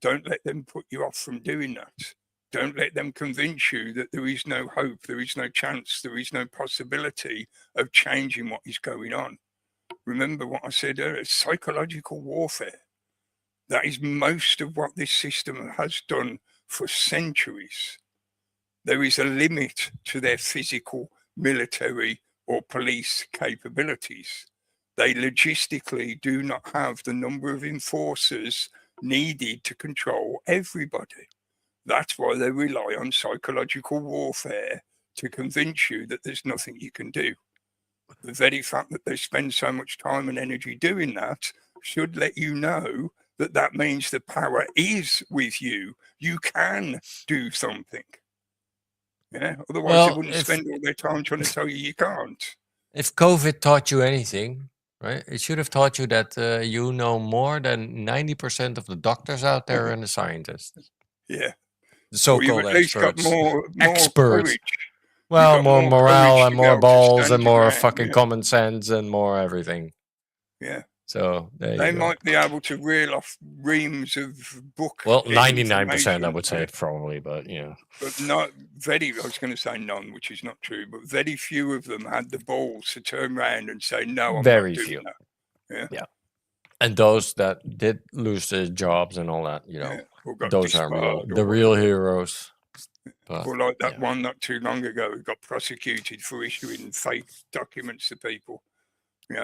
Don't let them put you off from doing that. Don't let them convince you that there is no hope, there is no chance, there is no possibility of changing what is going on. Remember what I said earlier, psychological warfare. That is most of what this system has done for centuries. There is a limit to their physical, military, or police capabilities. They logistically do not have the number of enforcers needed to control everybody. That's why they rely on psychological warfare to convince you that there's nothing you can do. The very fact that they spend so much time and energy doing that should let you know that that means the power is with you. You can do something. Yeah. Otherwise, they wouldn't spend all their time trying to tell you you can't. If COVID taught you anything, right, it should have taught you that you know more than 90% of the doctors out there and the scientists. Yeah. The so-called at least experts. got more Experts. courage. Well, got more more morale courage and to be more able to balls stand and more your fucking ground, common sense and more everything. Yeah. So there They you go. might be able to reel off reams of book. Well, 99%, I information, would say, probably, but But not very, I was going to say none, which is not true, but very few of them had the balls to turn around and say, no, I'm very not few. doing that. Yeah. And those that did lose their jobs and all that, Or got those are disbarred the or real whatever. heroes. But, Or like that one not too long ago who got prosecuted for issuing fake documents to people.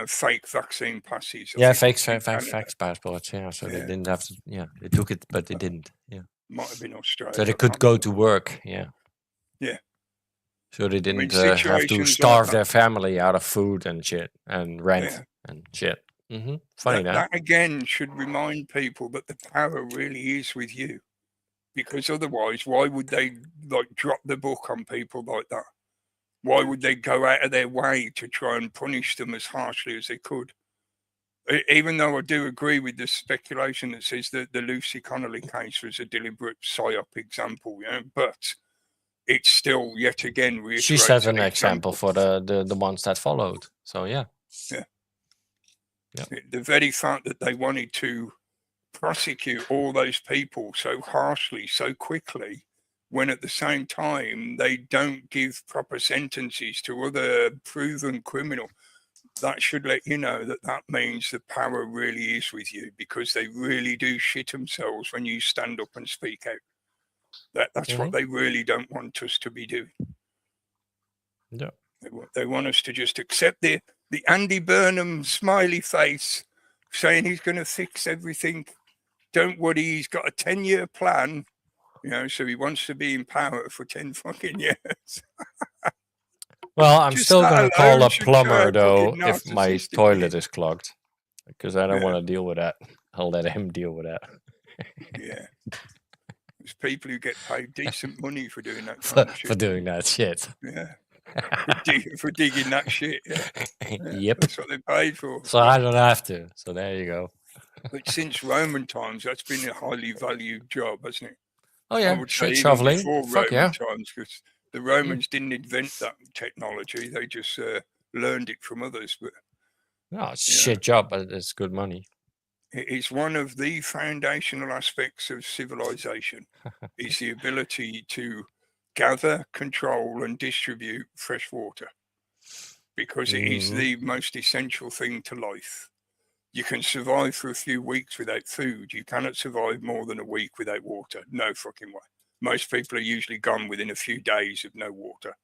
Fake vaccine passes. Yeah, fake passports. Yeah, so they didn't have to. Yeah, they took it, but they didn't. Yeah, might have been Australia. so they could go to work. Yeah. Yeah. So they didn't have to starve their family out of food and shit and rent and shit. Funny that again should remind people that the power really is with you, because otherwise, why would they drop the book on people like that? Why would they go out of their way to try and punish them as harshly as they could? Even though I do agree with the speculation that says that the Lucy Connolly case was a deliberate psyop example, but it's still yet again reiterates. She set an example for the ones that followed. So yeah. The very fact that they wanted to prosecute all those people so harshly, so quickly, when at the same time they don't give proper sentences to other proven criminals, that should let you know that that means the power really is with you, because they really do shit themselves when you stand up and speak out. That's what they really don't want us to be doing. Yeah. They want us to just accept the Andy Burnham smiley face saying he's going to fix everything. Don't worry, he's got a 10-year plan, so he wants to be in power for 10 fucking years. Well, I'm still going to call a plumber, though, if my toilet is clogged, because I don't want to deal with that. I'll let him deal with that. Yeah. There's people who get paid decent money for doing that kind of shit. For doing that shit. Yeah. For digging that shit. Yeah. Yep. That's what they're paid for. So I don't have to. So there you go. But since Roman times, that's been a highly valued job, hasn't it? Oh yeah, I would say shit even shoveling. before Fuck Roman times, because the Romans didn't invent that technology; they just learned it from others. But Oh, it's a Yeah. shit job, but it's good money. It is one of the foundational aspects of civilization, is the ability to gather, control, and distribute fresh water, because it is the most essential thing to life. You can survive for a few weeks without food. You cannot survive more than a week without water. No fucking way. Most people are usually gone within a few days of no water.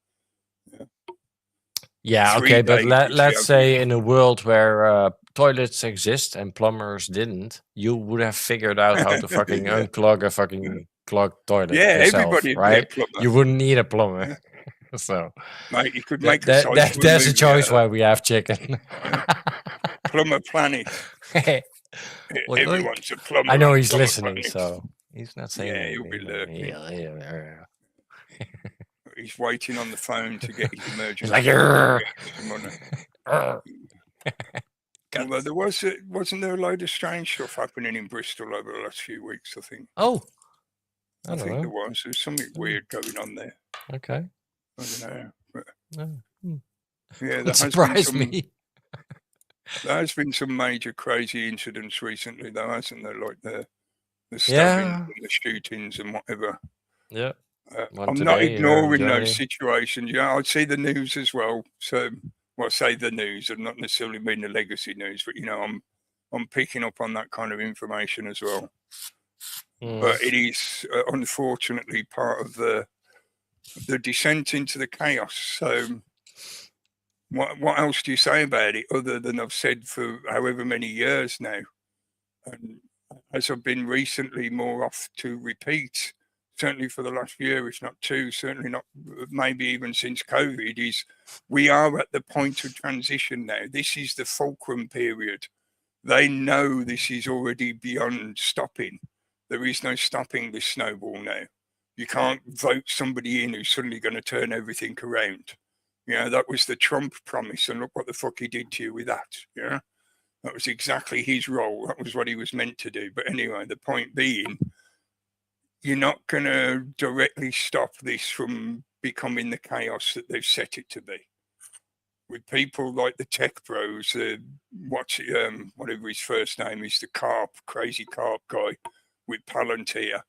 Yeah, 3 okay, but days is the let's say average. in a world where toilets exist and plumbers didn't, you would have figured out how to fucking Yeah. unclog a fucking clogged toilet Yeah, yourself, everybody would be a right? plumber. You wouldn't need a plumber. Yeah. So Mate, you could make a that's cycle a movie choice out why of we have chicken. Plumber Planet. Look, Everyone's a plumber I know on he's Plumber listening, Planet. so he's not saying Yeah, he'll be anything. lurking. Yeah. He's waiting on the phone to get his emergency. He's like, money. God. Although wasn't there a load of strange stuff happening in Bristol over the last few weeks, I think. Oh, I think there was. There's something weird going on there. Okay. I don't know. But No. yeah, That surprised me. There has been some major crazy incidents recently, though, hasn't there? Like the stabbings Yeah. and the shootings and whatever. Yeah. I'm not ignoring those situations. Yeah, I see the news as well. So, well, I say the news. I'm not necessarily mean the legacy news, but you know, I'm picking up on that kind of information as well. But it is unfortunately part of the descent into the chaos. So, what else do you say about it other than I've said for however many years now? And as I've been recently more off to repeat, certainly for the last year, if not two, certainly not, maybe even since COVID, is we are at the point of transition now. This is the fulcrum period. They know this is already beyond stopping. There is no stopping this snowball now. You can't vote somebody in who's suddenly going to turn everything around. You know, that was the Trump promise, and look what the fuck he did to you with that. Yeah, that was exactly his role. That was what he was meant to do. But anyway, the point being, you're not going to directly stop this from becoming the chaos that they've set it to be. With people like the tech bros, whatever his first name is, the crazy carp guy with Palantir,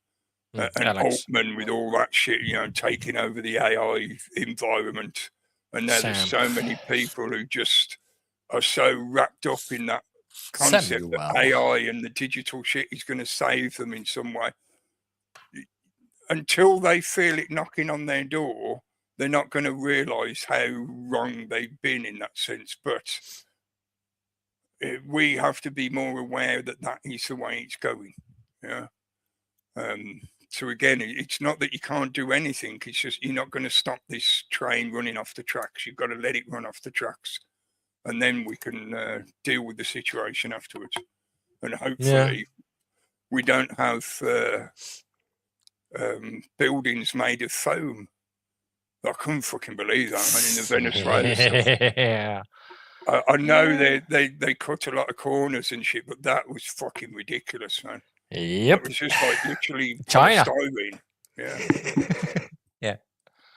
and Alex. Altman with all that shit, you know, taking over the AI environment. And now there's so many people who just are so wrapped up in that concept that AI and the digital shit is going to save them in some way. Until they feel it knocking on their door, they're not going to realize how wrong they've been in that sense. But we have to be more aware that that is the way it's going. Yeah. So again, it's not that you can't do anything. It's just you're not going to stop this train running off the tracks. You've got to let it run off the tracks, and then we can deal with the situation afterwards. And hopefully, we don't have buildings made of foam. I couldn't fucking believe that, man, in the Venezuela stuff. Yeah. I know they cut a lot of corners and shit, but that was fucking ridiculous, man. Yep. It was just like literally China. polystyrene. Yeah. Yeah.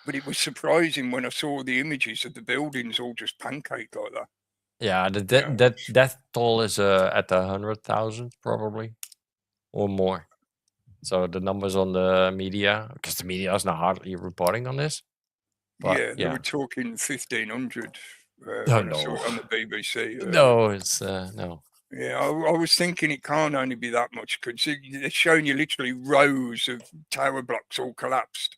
But it was surprising when I saw the images of the buildings all just pancaked like that. Yeah, that death toll is at 100,000 probably, or more. So the numbers on the media, because the media is not hardly reporting on this. But, they were talking 1,500 Oh, when no. I saw it on the BBC. No, it's no. Yeah, I was thinking it can't only be that much, because they're showing you literally rows of tower blocks all collapsed.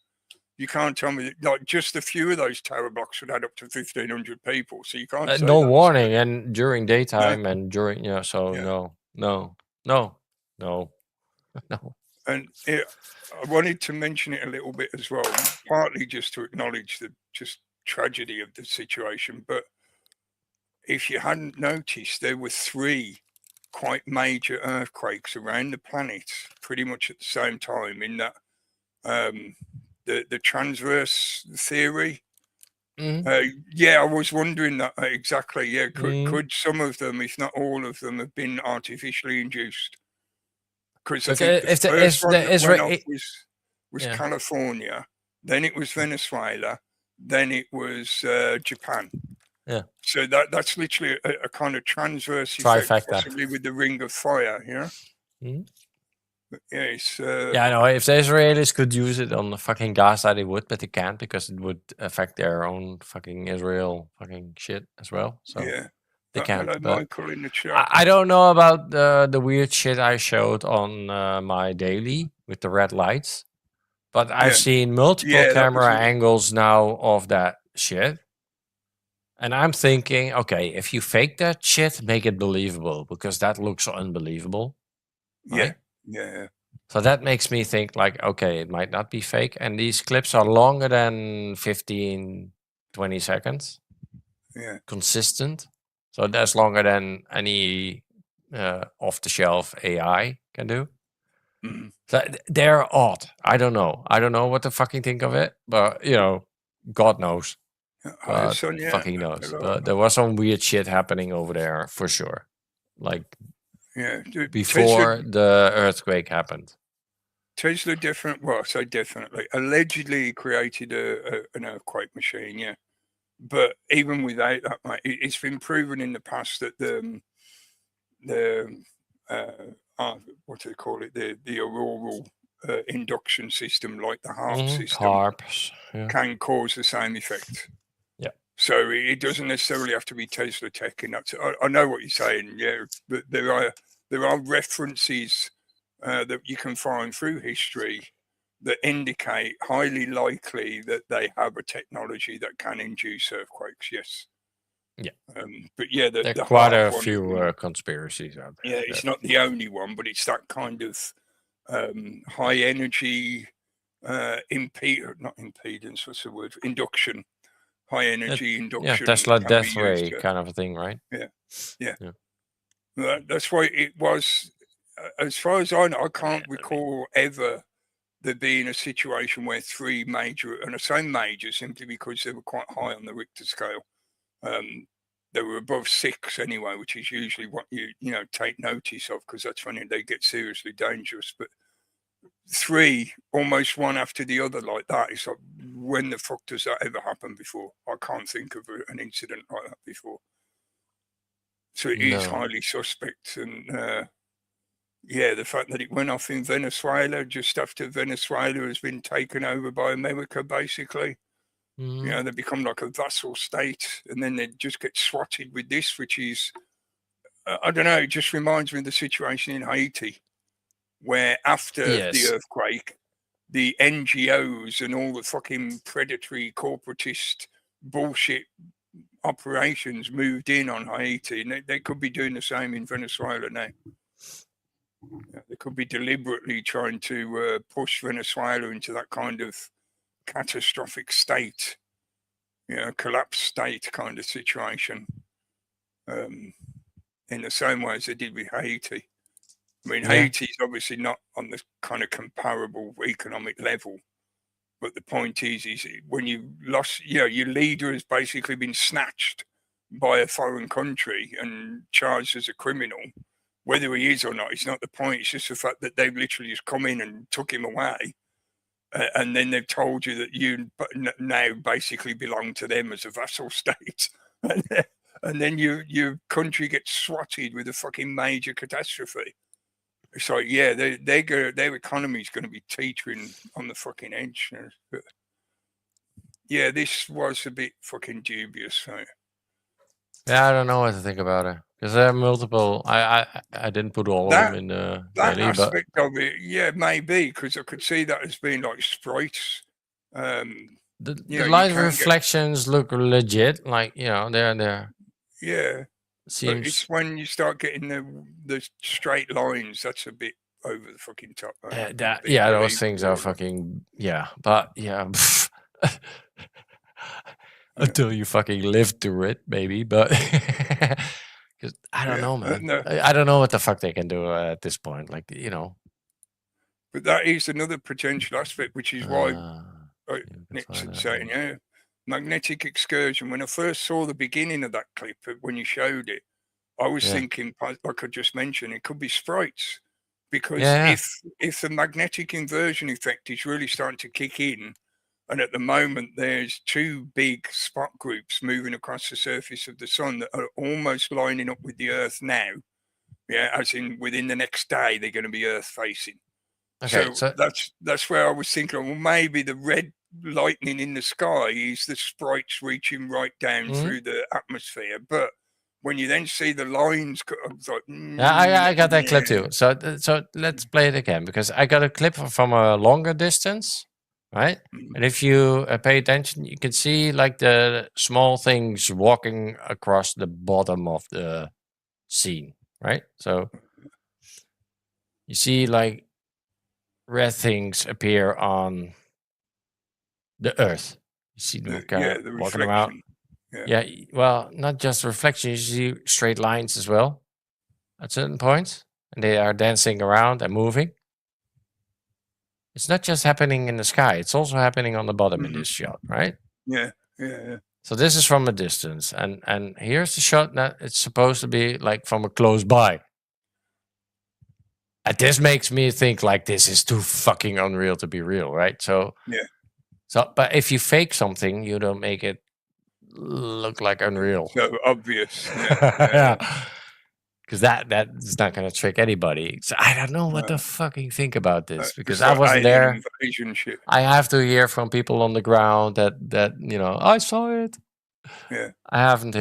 You can't tell me that, like, just a few of those tower blocks would add up to 1,500 people. So you can't say No that. warning, and during daytime and during so Yeah. no. And I wanted to mention it a little bit as well, partly just to acknowledge the just tragedy of the situation. But if you hadn't noticed, there were 3 quite major earthquakes around the planet pretty much at the same time, in that the transverse theory. I was wondering that exactly. Yeah, could some of them, if not all of them, have been artificially induced? Because I think the first one that went off was California, then it was Venezuela, then it was Japan. Yeah. So that's literally a kind of transverse effect, Trifecta. possibly with the ring of fire. Mhm. Yeah, it's Yeah, I know. If the Israelis could use it on the fucking Gaza, they would, but they can't because it would affect their own fucking Israel fucking shit as well. So yeah. they can't. Hello, But Michael, in the chat. I don't know about the weird shit I showed on my daily with the red lights, but I've Yeah. seen multiple Yeah, that was camera it. angles now of that shit. And I'm thinking, okay, if you fake that shit, make it believable because that looks unbelievable. Yeah, Right? yeah, So that makes me think like, okay, it might not be fake. And these clips are longer than 15, 20 seconds, yeah. consistent. So that's longer than any off the shelf AI can do. Mhm. So they're odd. I don't know. I don't know what to fucking think of it, but God knows. Hi, God Sonia. fucking knows. Hello. But there was some weird shit happening over there for sure. Like Yeah, before the earthquake happened. Tesla definitely allegedly created an earthquake machine, yeah. But even without that, mate, it's been proven in the past that the what do they call it, the auroral induction system, like the HARP system, Harps. Yeah. can cause the same effect. Yeah. So it doesn't necessarily have to be Tesla tech, and I know what you're saying, yeah. But there are references that you can find through history that indicate highly likely that they have a technology that can induce earthquakes. Yes. Yeah. But yeah, There are the quite HARP a one, few conspiracies out there. yeah, it's not the only one, but it's that kind of high energy not impedance. What's the word? Induction. High energy induction. Yeah, Tesla can death be used ray kind of a thing, right? Yeah. That's why it was. As far as I know, I can't recall ever there being a situation where three major, and I say major simply because they were quite high on the Richter scale. They were above 6 anyway, which is usually what you take notice of, because that's when they get seriously dangerous. But 3, almost one after the other like that, it's like, when the fuck does that ever happen before? I can't think of an incident like that before. So it is highly suspect. And yeah, the fact that it went off in Venezuela just after Venezuela has been taken over by America, basically. They become like a vassal state, and then they just get swatted with this, which is, I don't know, it just reminds me of the situation in Haiti, where after the earthquake, the NGOs and all the fucking predatory corporatist bullshit operations moved in on Haiti, and they could be doing the same in Venezuela now. They could be deliberately trying to push Venezuela into that kind of catastrophic state, collapsed state kind of situation, in the same way as they did with Haiti. I mean, Haiti's obviously not on the kind of comparable economic level, but the point is when you lost, your leader has basically been snatched by a foreign country and charged as a criminal. Whether he is or not, it's not the point. It's just the fact that they've literally just come in and took him away. And then they've told you that you now basically belong to them as a vassal state. And then your country gets swatted with a fucking major catastrophe. It's like, yeah, their economy is going to be teetering on the fucking edge. But yeah, this was a bit fucking dubious. So. Yeah, I don't know what to think about it because there are multiple. I didn't put all of them in the daily, aspect of it, yeah, maybe, because I could see that as being like sprites. The light reflections look legit, like they're. Yeah, seems. But it's when you start getting the straight lines that's a bit over the fucking top. Those things are fucking but until you fucking live through it, maybe. But because I don't know, man. I don't know what the fuck they can do at this point. Like But that is another potential aspect, which is why Nick's saying, magnetic excursion. When I first saw the beginning of that clip, when you showed it, I was thinking, like I just mentioned, it could be sprites. Because if the magnetic inversion effect is really starting to kick in, And at the moment, there's 2 big spot groups moving across the surface of the sun that are almost lining up with the Earth now. Yeah, as in within the next day, they're going to be Earth facing. Okay, So that's where I was thinking, well, maybe the red lightning in the sky is the sprites reaching right down through the atmosphere. But when you then see the lines, I was like, yeah, I got that clip too. So let's play it again, because I got a clip from a longer distance, right? And if you pay attention, you can see like the small things walking across the bottom of the scene, right? So you see like red things appear on the Earth. You see them kind of the walking around. reflection. Yeah, well, not just reflection. You see straight lines as well at certain points, and they are dancing around and moving. It's not just happening in the sky; it's also happening on the bottom in this shot, right? Yeah. So this is from a distance, and here's the shot that it's supposed to be like from a close by. And this makes me think like this is too fucking unreal to be real, right? So yeah. So, but if you fake something, you don't make it look like unreal. So obvious. Yeah. Because that is not going to trick anybody. So I don't know what to fucking think about this, because I wasn't there. Invasion shit. I have to hear from people on the ground that I saw it. Yeah. I haven't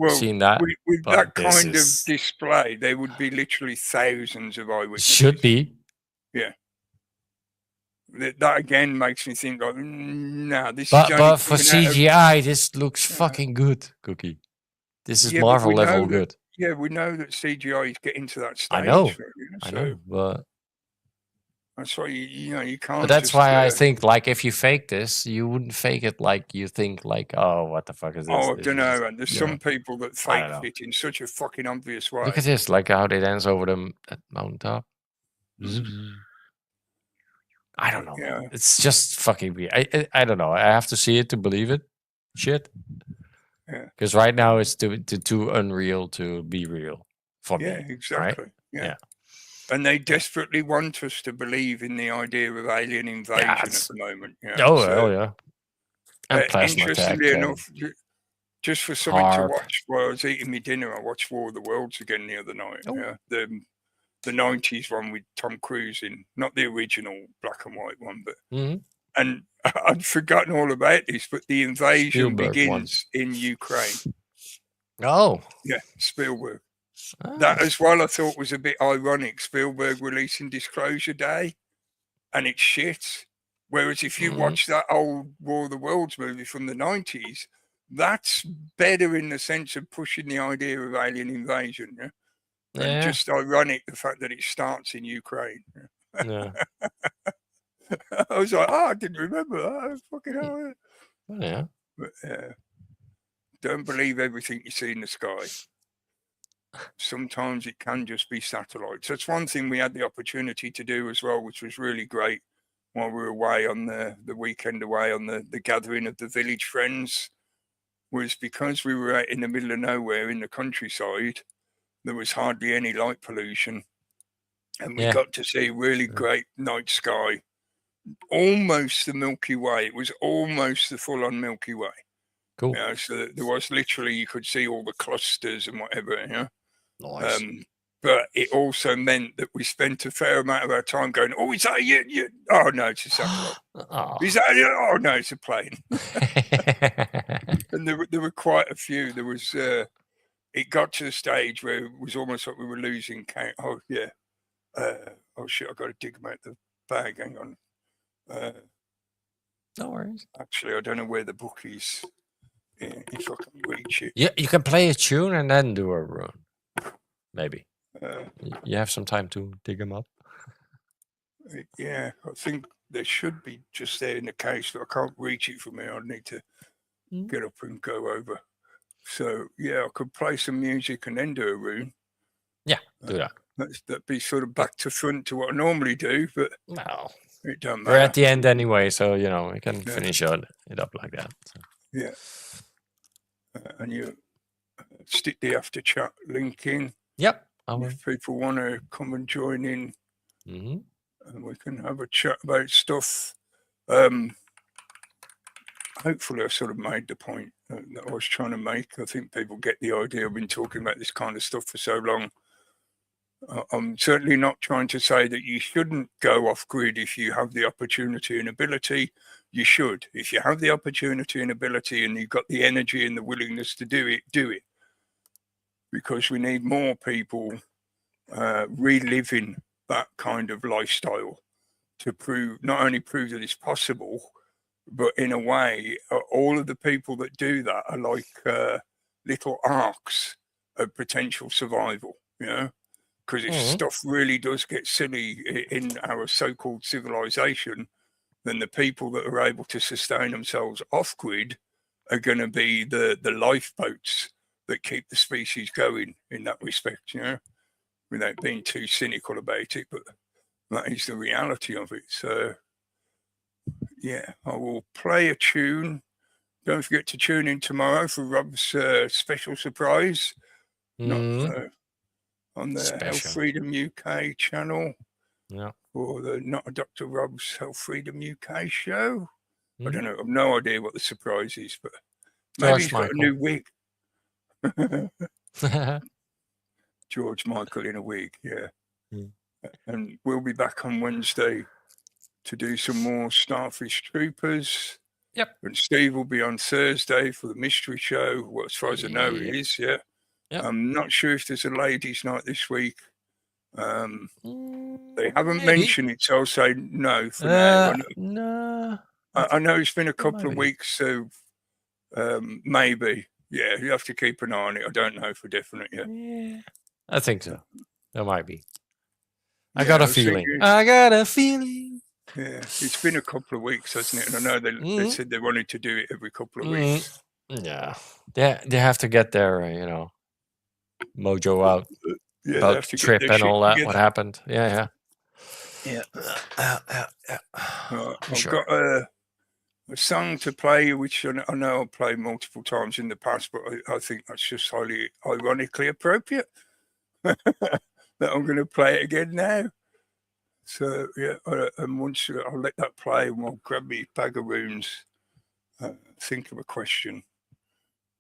seen that. With but that kind of is, display, there would be literally thousands of eyewitnesses. should be. Yeah. That again makes me think like, no, this But is only for coming out of- CGI, this looks fucking good, Cookie. This is Yeah, but Marvel we know level that- good. Yeah, we know that CGI is getting to that stage. I know. So I know, but that's why you can't. but that's just, why I think like if you fake this, you wouldn't fake it like you think like, oh, what the fuck is this? Oh, I This don't is- know. And there's yeah. some people that I don't fake know. it in such a fucking obvious way. Look at this, like how they dance over that mountaintop. I don't know. Yeah. Man. It's just fucking weird. I don't know. I have to see it to believe it. Shit. Yeah. Because right now it's too unreal to be real for me. Yeah, exactly. Right? Yeah. And they desperately want us to believe in the idea of alien invasion at the moment. Yeah. Oh, hell yeah. And plasma interestingly attack. enough, just for something HARP. to watch while I was eating my dinner, I watched War of the Worlds again the other night. Oh. Yeah. The 90s one with Tom Cruise in, not the original black and white one, but and I'd forgotten all about this, but the invasion Spielberg begins in Ukraine. Oh. Yeah, Spielberg. That as well I thought was a bit ironic, Spielberg releasing Disclosure Day, and it's shit. Whereas if you watch that old War of the Worlds movie from the 90s, that's better in the sense of pushing the idea of alien invasion. Yeah. And just ironic the fact that it starts in Ukraine. Yeah. I was like, I didn't remember that. Fucking hell. Yeah. But don't believe everything you see in the sky. Sometimes it can just be satellites. That's one thing we had the opportunity to do as well, which was really great while we were away on the weekend away on the gathering of the village friends, was because we were out in the middle of nowhere in the countryside. There was hardly any light pollution, and we got to see a really great night sky, almost the Milky Way. It was almost the full-on Milky Way. Cool. Yeah, so there was literally, you could see all the clusters and whatever. Yeah. Nice. But it also meant that we spent a fair amount of our time going, "Oh, is that you? Oh no, it's a satellite. Is that you? Oh no, it's a plane." And there were quite a few. There was. It got to the stage where it was almost like we were losing count. Oh yeah. Oh shit! I got to dig them out the bag. Hang on. No worries. Actually, I don't know where the book is. If I can reach it. Yeah, you can play a tune and then do a rune. Maybe. You have some time to dig them up. Yeah, I think there should be just there in the case, but I can't reach it from here. I need to get up and go over. So yeah, I could play some music and then do a rune. Yeah, do that. That'd be sort of back to front to what I normally do, but no, it doesn't matter. We're at the end anyway, so we can finish it up like that. So. Yeah, and you stick the after chat link in. Yep. If people want to come and join in, and we can have a chat about stuff. hopefully I sort of made the point that I was trying to make. I think people get the idea. I've been talking about this kind of stuff for so long. I'm certainly not trying to say that you shouldn't go off grid if you have the opportunity and ability. You should. If you have the opportunity and ability and you've got the energy and the willingness to do it, do it. Because we need more people reliving that kind of lifestyle to prove, not only prove that it's possible, but in a way, all of the people that do that are like little arcs of potential survival, you know? Because if stuff really does get silly in our so-called civilization, then the people that are able to sustain themselves off-grid are going to be the lifeboats that keep the species going in that respect, you know, without being too cynical about it. But that is the reality of it. So, yeah, I will play a tune. Don't forget to tune in tomorrow for Rob's special surprise. Not on the Health Freedom UK channel. Yeah. For the Not a Dr. Rob's Health Freedom UK show. I don't know. I've no idea what the surprise is, but maybe he's got a new wig. George Michael in a wig, yeah. And we'll be back on Wednesday to do some more Starfish Troopers. Yep. And Steve will be on Thursday for the mystery show. Well, as far as I know, he is, yeah. Yep. I'm not sure if there's a ladies' night this week. They haven't mentioned it, so I'll say no for now. No. I know it's been a couple of weeks, so maybe. Yeah, you have to keep an eye on it. I don't know for definite yet. Yeah, I think so. There might be. I got a feeling. I got a feeling. Yeah, it's been a couple of weeks, hasn't it? And I know they said they wanted to do it every couple of weeks. Yeah, they have to get their mojo out. Yeah, about trip and all that. Together. What happened? Yeah. I've got a song to play, which I know I've played multiple times in the past, but I think that's just highly ironically appropriate that I'm going to play it again now. So yeah, and once I'll let that play, and I'll grab me bag of runes, think of a question.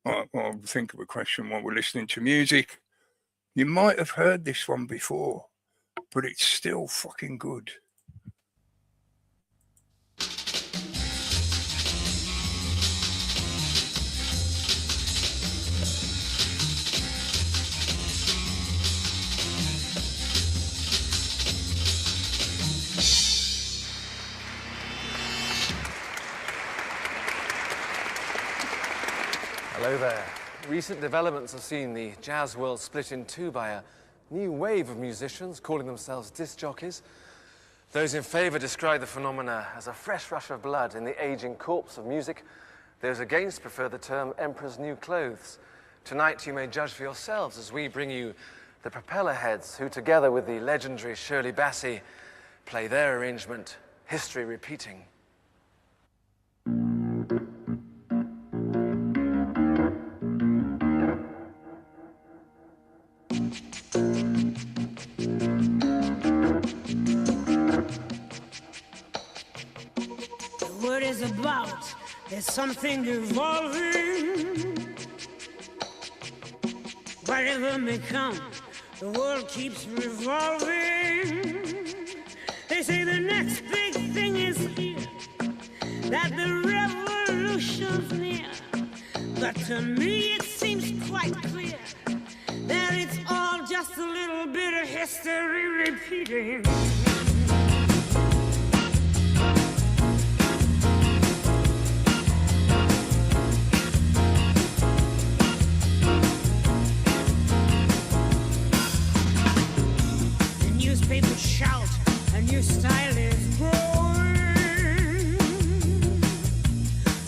I'll think of a question while we're listening to music. You might have heard this one before, but it's still fucking good. Hello there. Recent developments have seen the jazz world split in two by a new wave of musicians calling themselves disc jockeys. Those in favour describe the phenomena as a fresh rush of blood in the aging corpse of music. Those against prefer the term emperor's new clothes. Tonight you may judge for yourselves as we bring you the Propellerheads, who together with the legendary Shirley Bassey play their arrangement, History Repeating. There's something evolving. Whatever may come, the world keeps revolving. They say the next big thing is here, that the revolution's near. But to me it seems quite clear that it's all just a little bit of history repeating. People shout, a new style is growing,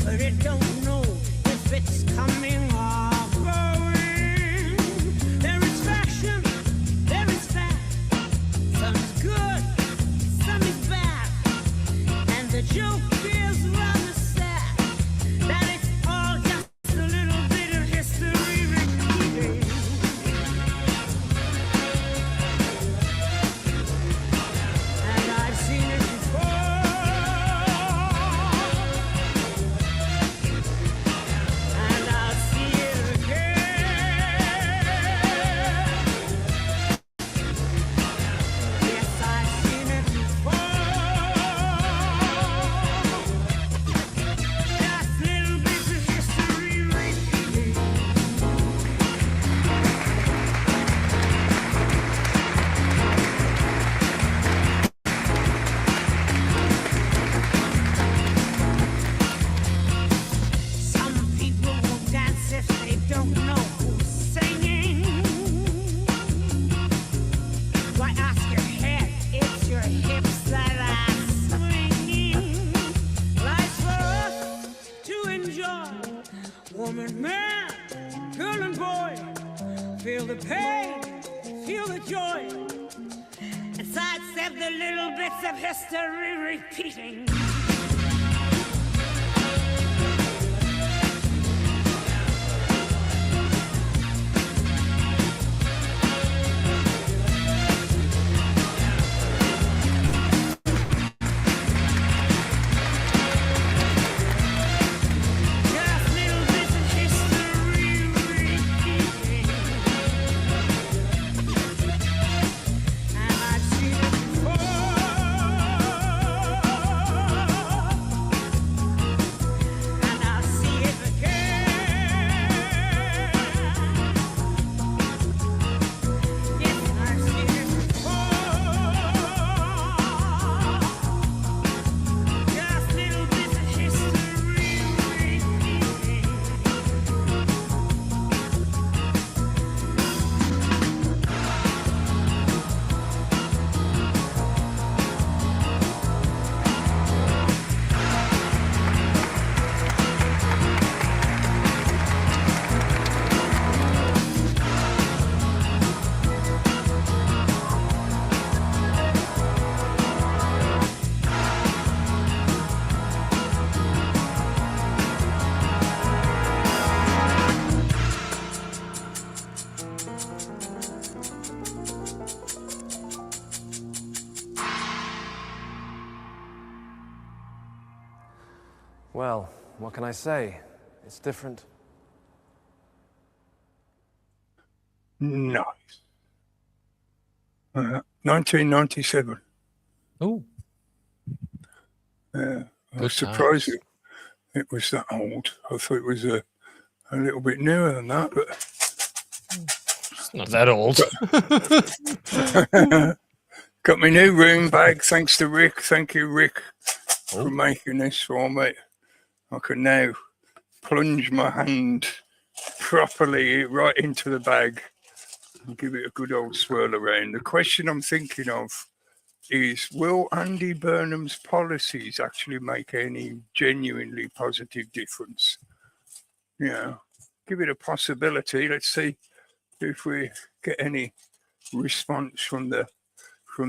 but it don't know if it's coming or going. There is fashion, there is fat, some is good, some is bad, and the joke is rather sad, that it's all just a little bit of history repeating. man, girl and boy, feel the pain, feel the joy, and sidestep the little bits of history repeating. Well, what can I say? It's different. Nice. 1997. Oh, I Good was surprised times. it was that old. I thought it was a little bit newer than that, but it's not that old. got my new room bag thanks to Rick. Thank you, Rick, for Oh. making this for me. I can now plunge my hand properly right into the bag and give it a good old swirl around. The question I'm thinking of is, will Andy Burnham's policies actually make any genuinely positive difference? Yeah, give it a possibility. Let's see if we get any response from the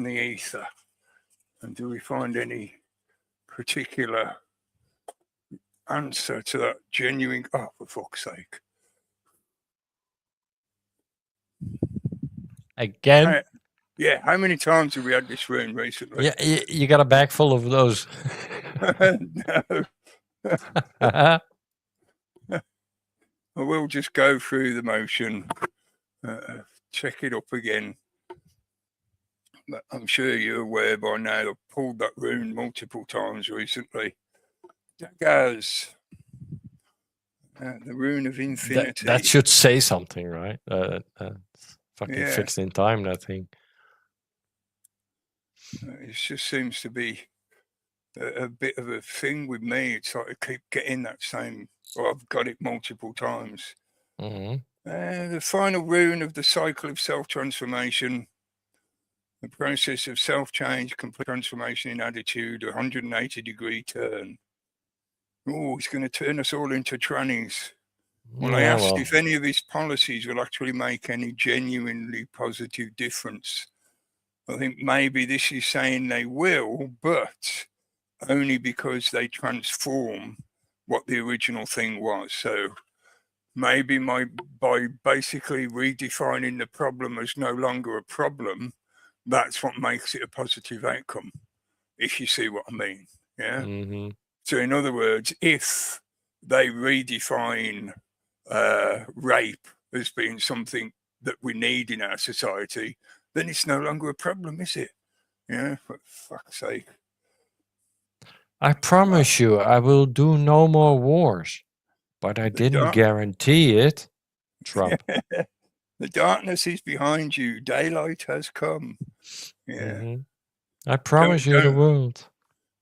ether, and do we find any particular answer to that genuine? Oh, for fuck's sake! Again? Yeah, how many times have we had this room recently? Yeah, you got a bag full of those. No, I will just go through the motion, check it up again. But I'm sure you're aware by now, I've pulled that rune multiple times recently. Daggers. The rune of infinity. That should say something, right? Fucking Yeah. fixed in time, that thing. It just seems to be a bit of a thing with me. It's like I keep getting that same, well, I've got it multiple times. Hmm. The final rune of the cycle of self-transformation, the process of self-change, complete transformation in attitude, 180-degree turn. Oh, it's going to turn us all into trannies. Well, I asked if any of his policies will actually make any genuinely positive difference. I think maybe this is saying they will, but only because they transform what the original thing was. So maybe by basically redefining the problem as no longer a problem, that's what makes it a positive outcome, if you see what I mean. Yeah. Mm-hmm. So in other words, if they redefine rape as being something that we need in our society, then it's no longer a problem, is it? Yeah, for fuck's sake. I promise you, I will do no more wars. But I didn't guarantee it. Trump. The darkness is behind you. Daylight has come. Yeah. Mm-hmm. I promise you the world.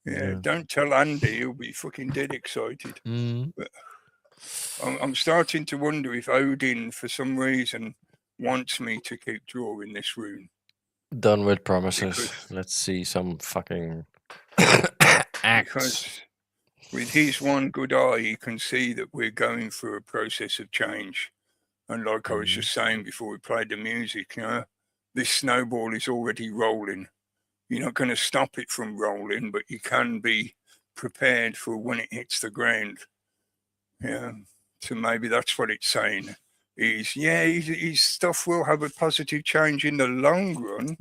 Yeah, don't tell Andy, he'll be fucking dead excited. Mm. But I'm starting to wonder if Odin, for some reason, wants me to keep drawing this rune. Done with promises. Let's see some fucking acts. Because with his one good eye, he can see that we're going through a process of change. And like I was just saying before we played the music, you know, this snowball is already rolling. You're not going to stop it from rolling, but you can be prepared for when it hits the ground. Yeah. So maybe that's what it's saying. His stuff will have a positive change in the long run,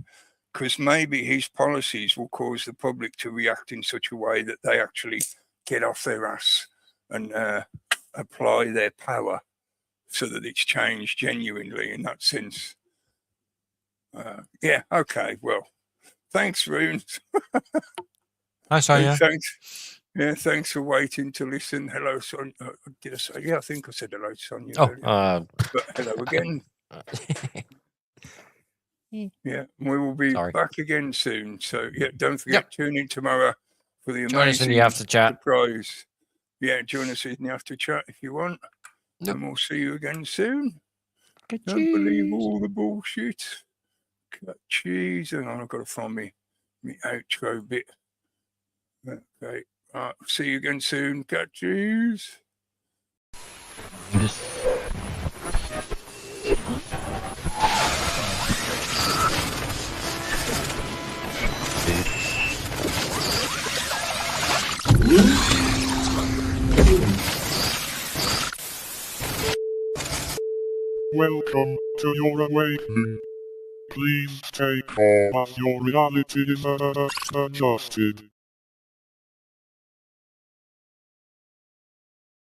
because maybe his policies will cause the public to react in such a way that they actually get off their ass and apply their power so that it's changed genuinely in that sense. Yeah, okay, well, thanks, Rune. Hi, Sonia. Thanks for waiting to listen. Hello, Sonia. Did I say? Yeah, I think I said hello, Sonia. Oh, but hello again. Yeah, we will be back again soon. So, yeah, don't forget, tune in tomorrow for the join us in the amazing after chat. surprise. Yeah, join us in the after chat if you want. And we'll see you again soon. Don't believe all the bullshit. Cut cheese. Hang on, I've got to find me outro bit. Okay. Right, see you again soon. Cut cheese. Welcome to your awakening. Please take all as your reality is adjusted.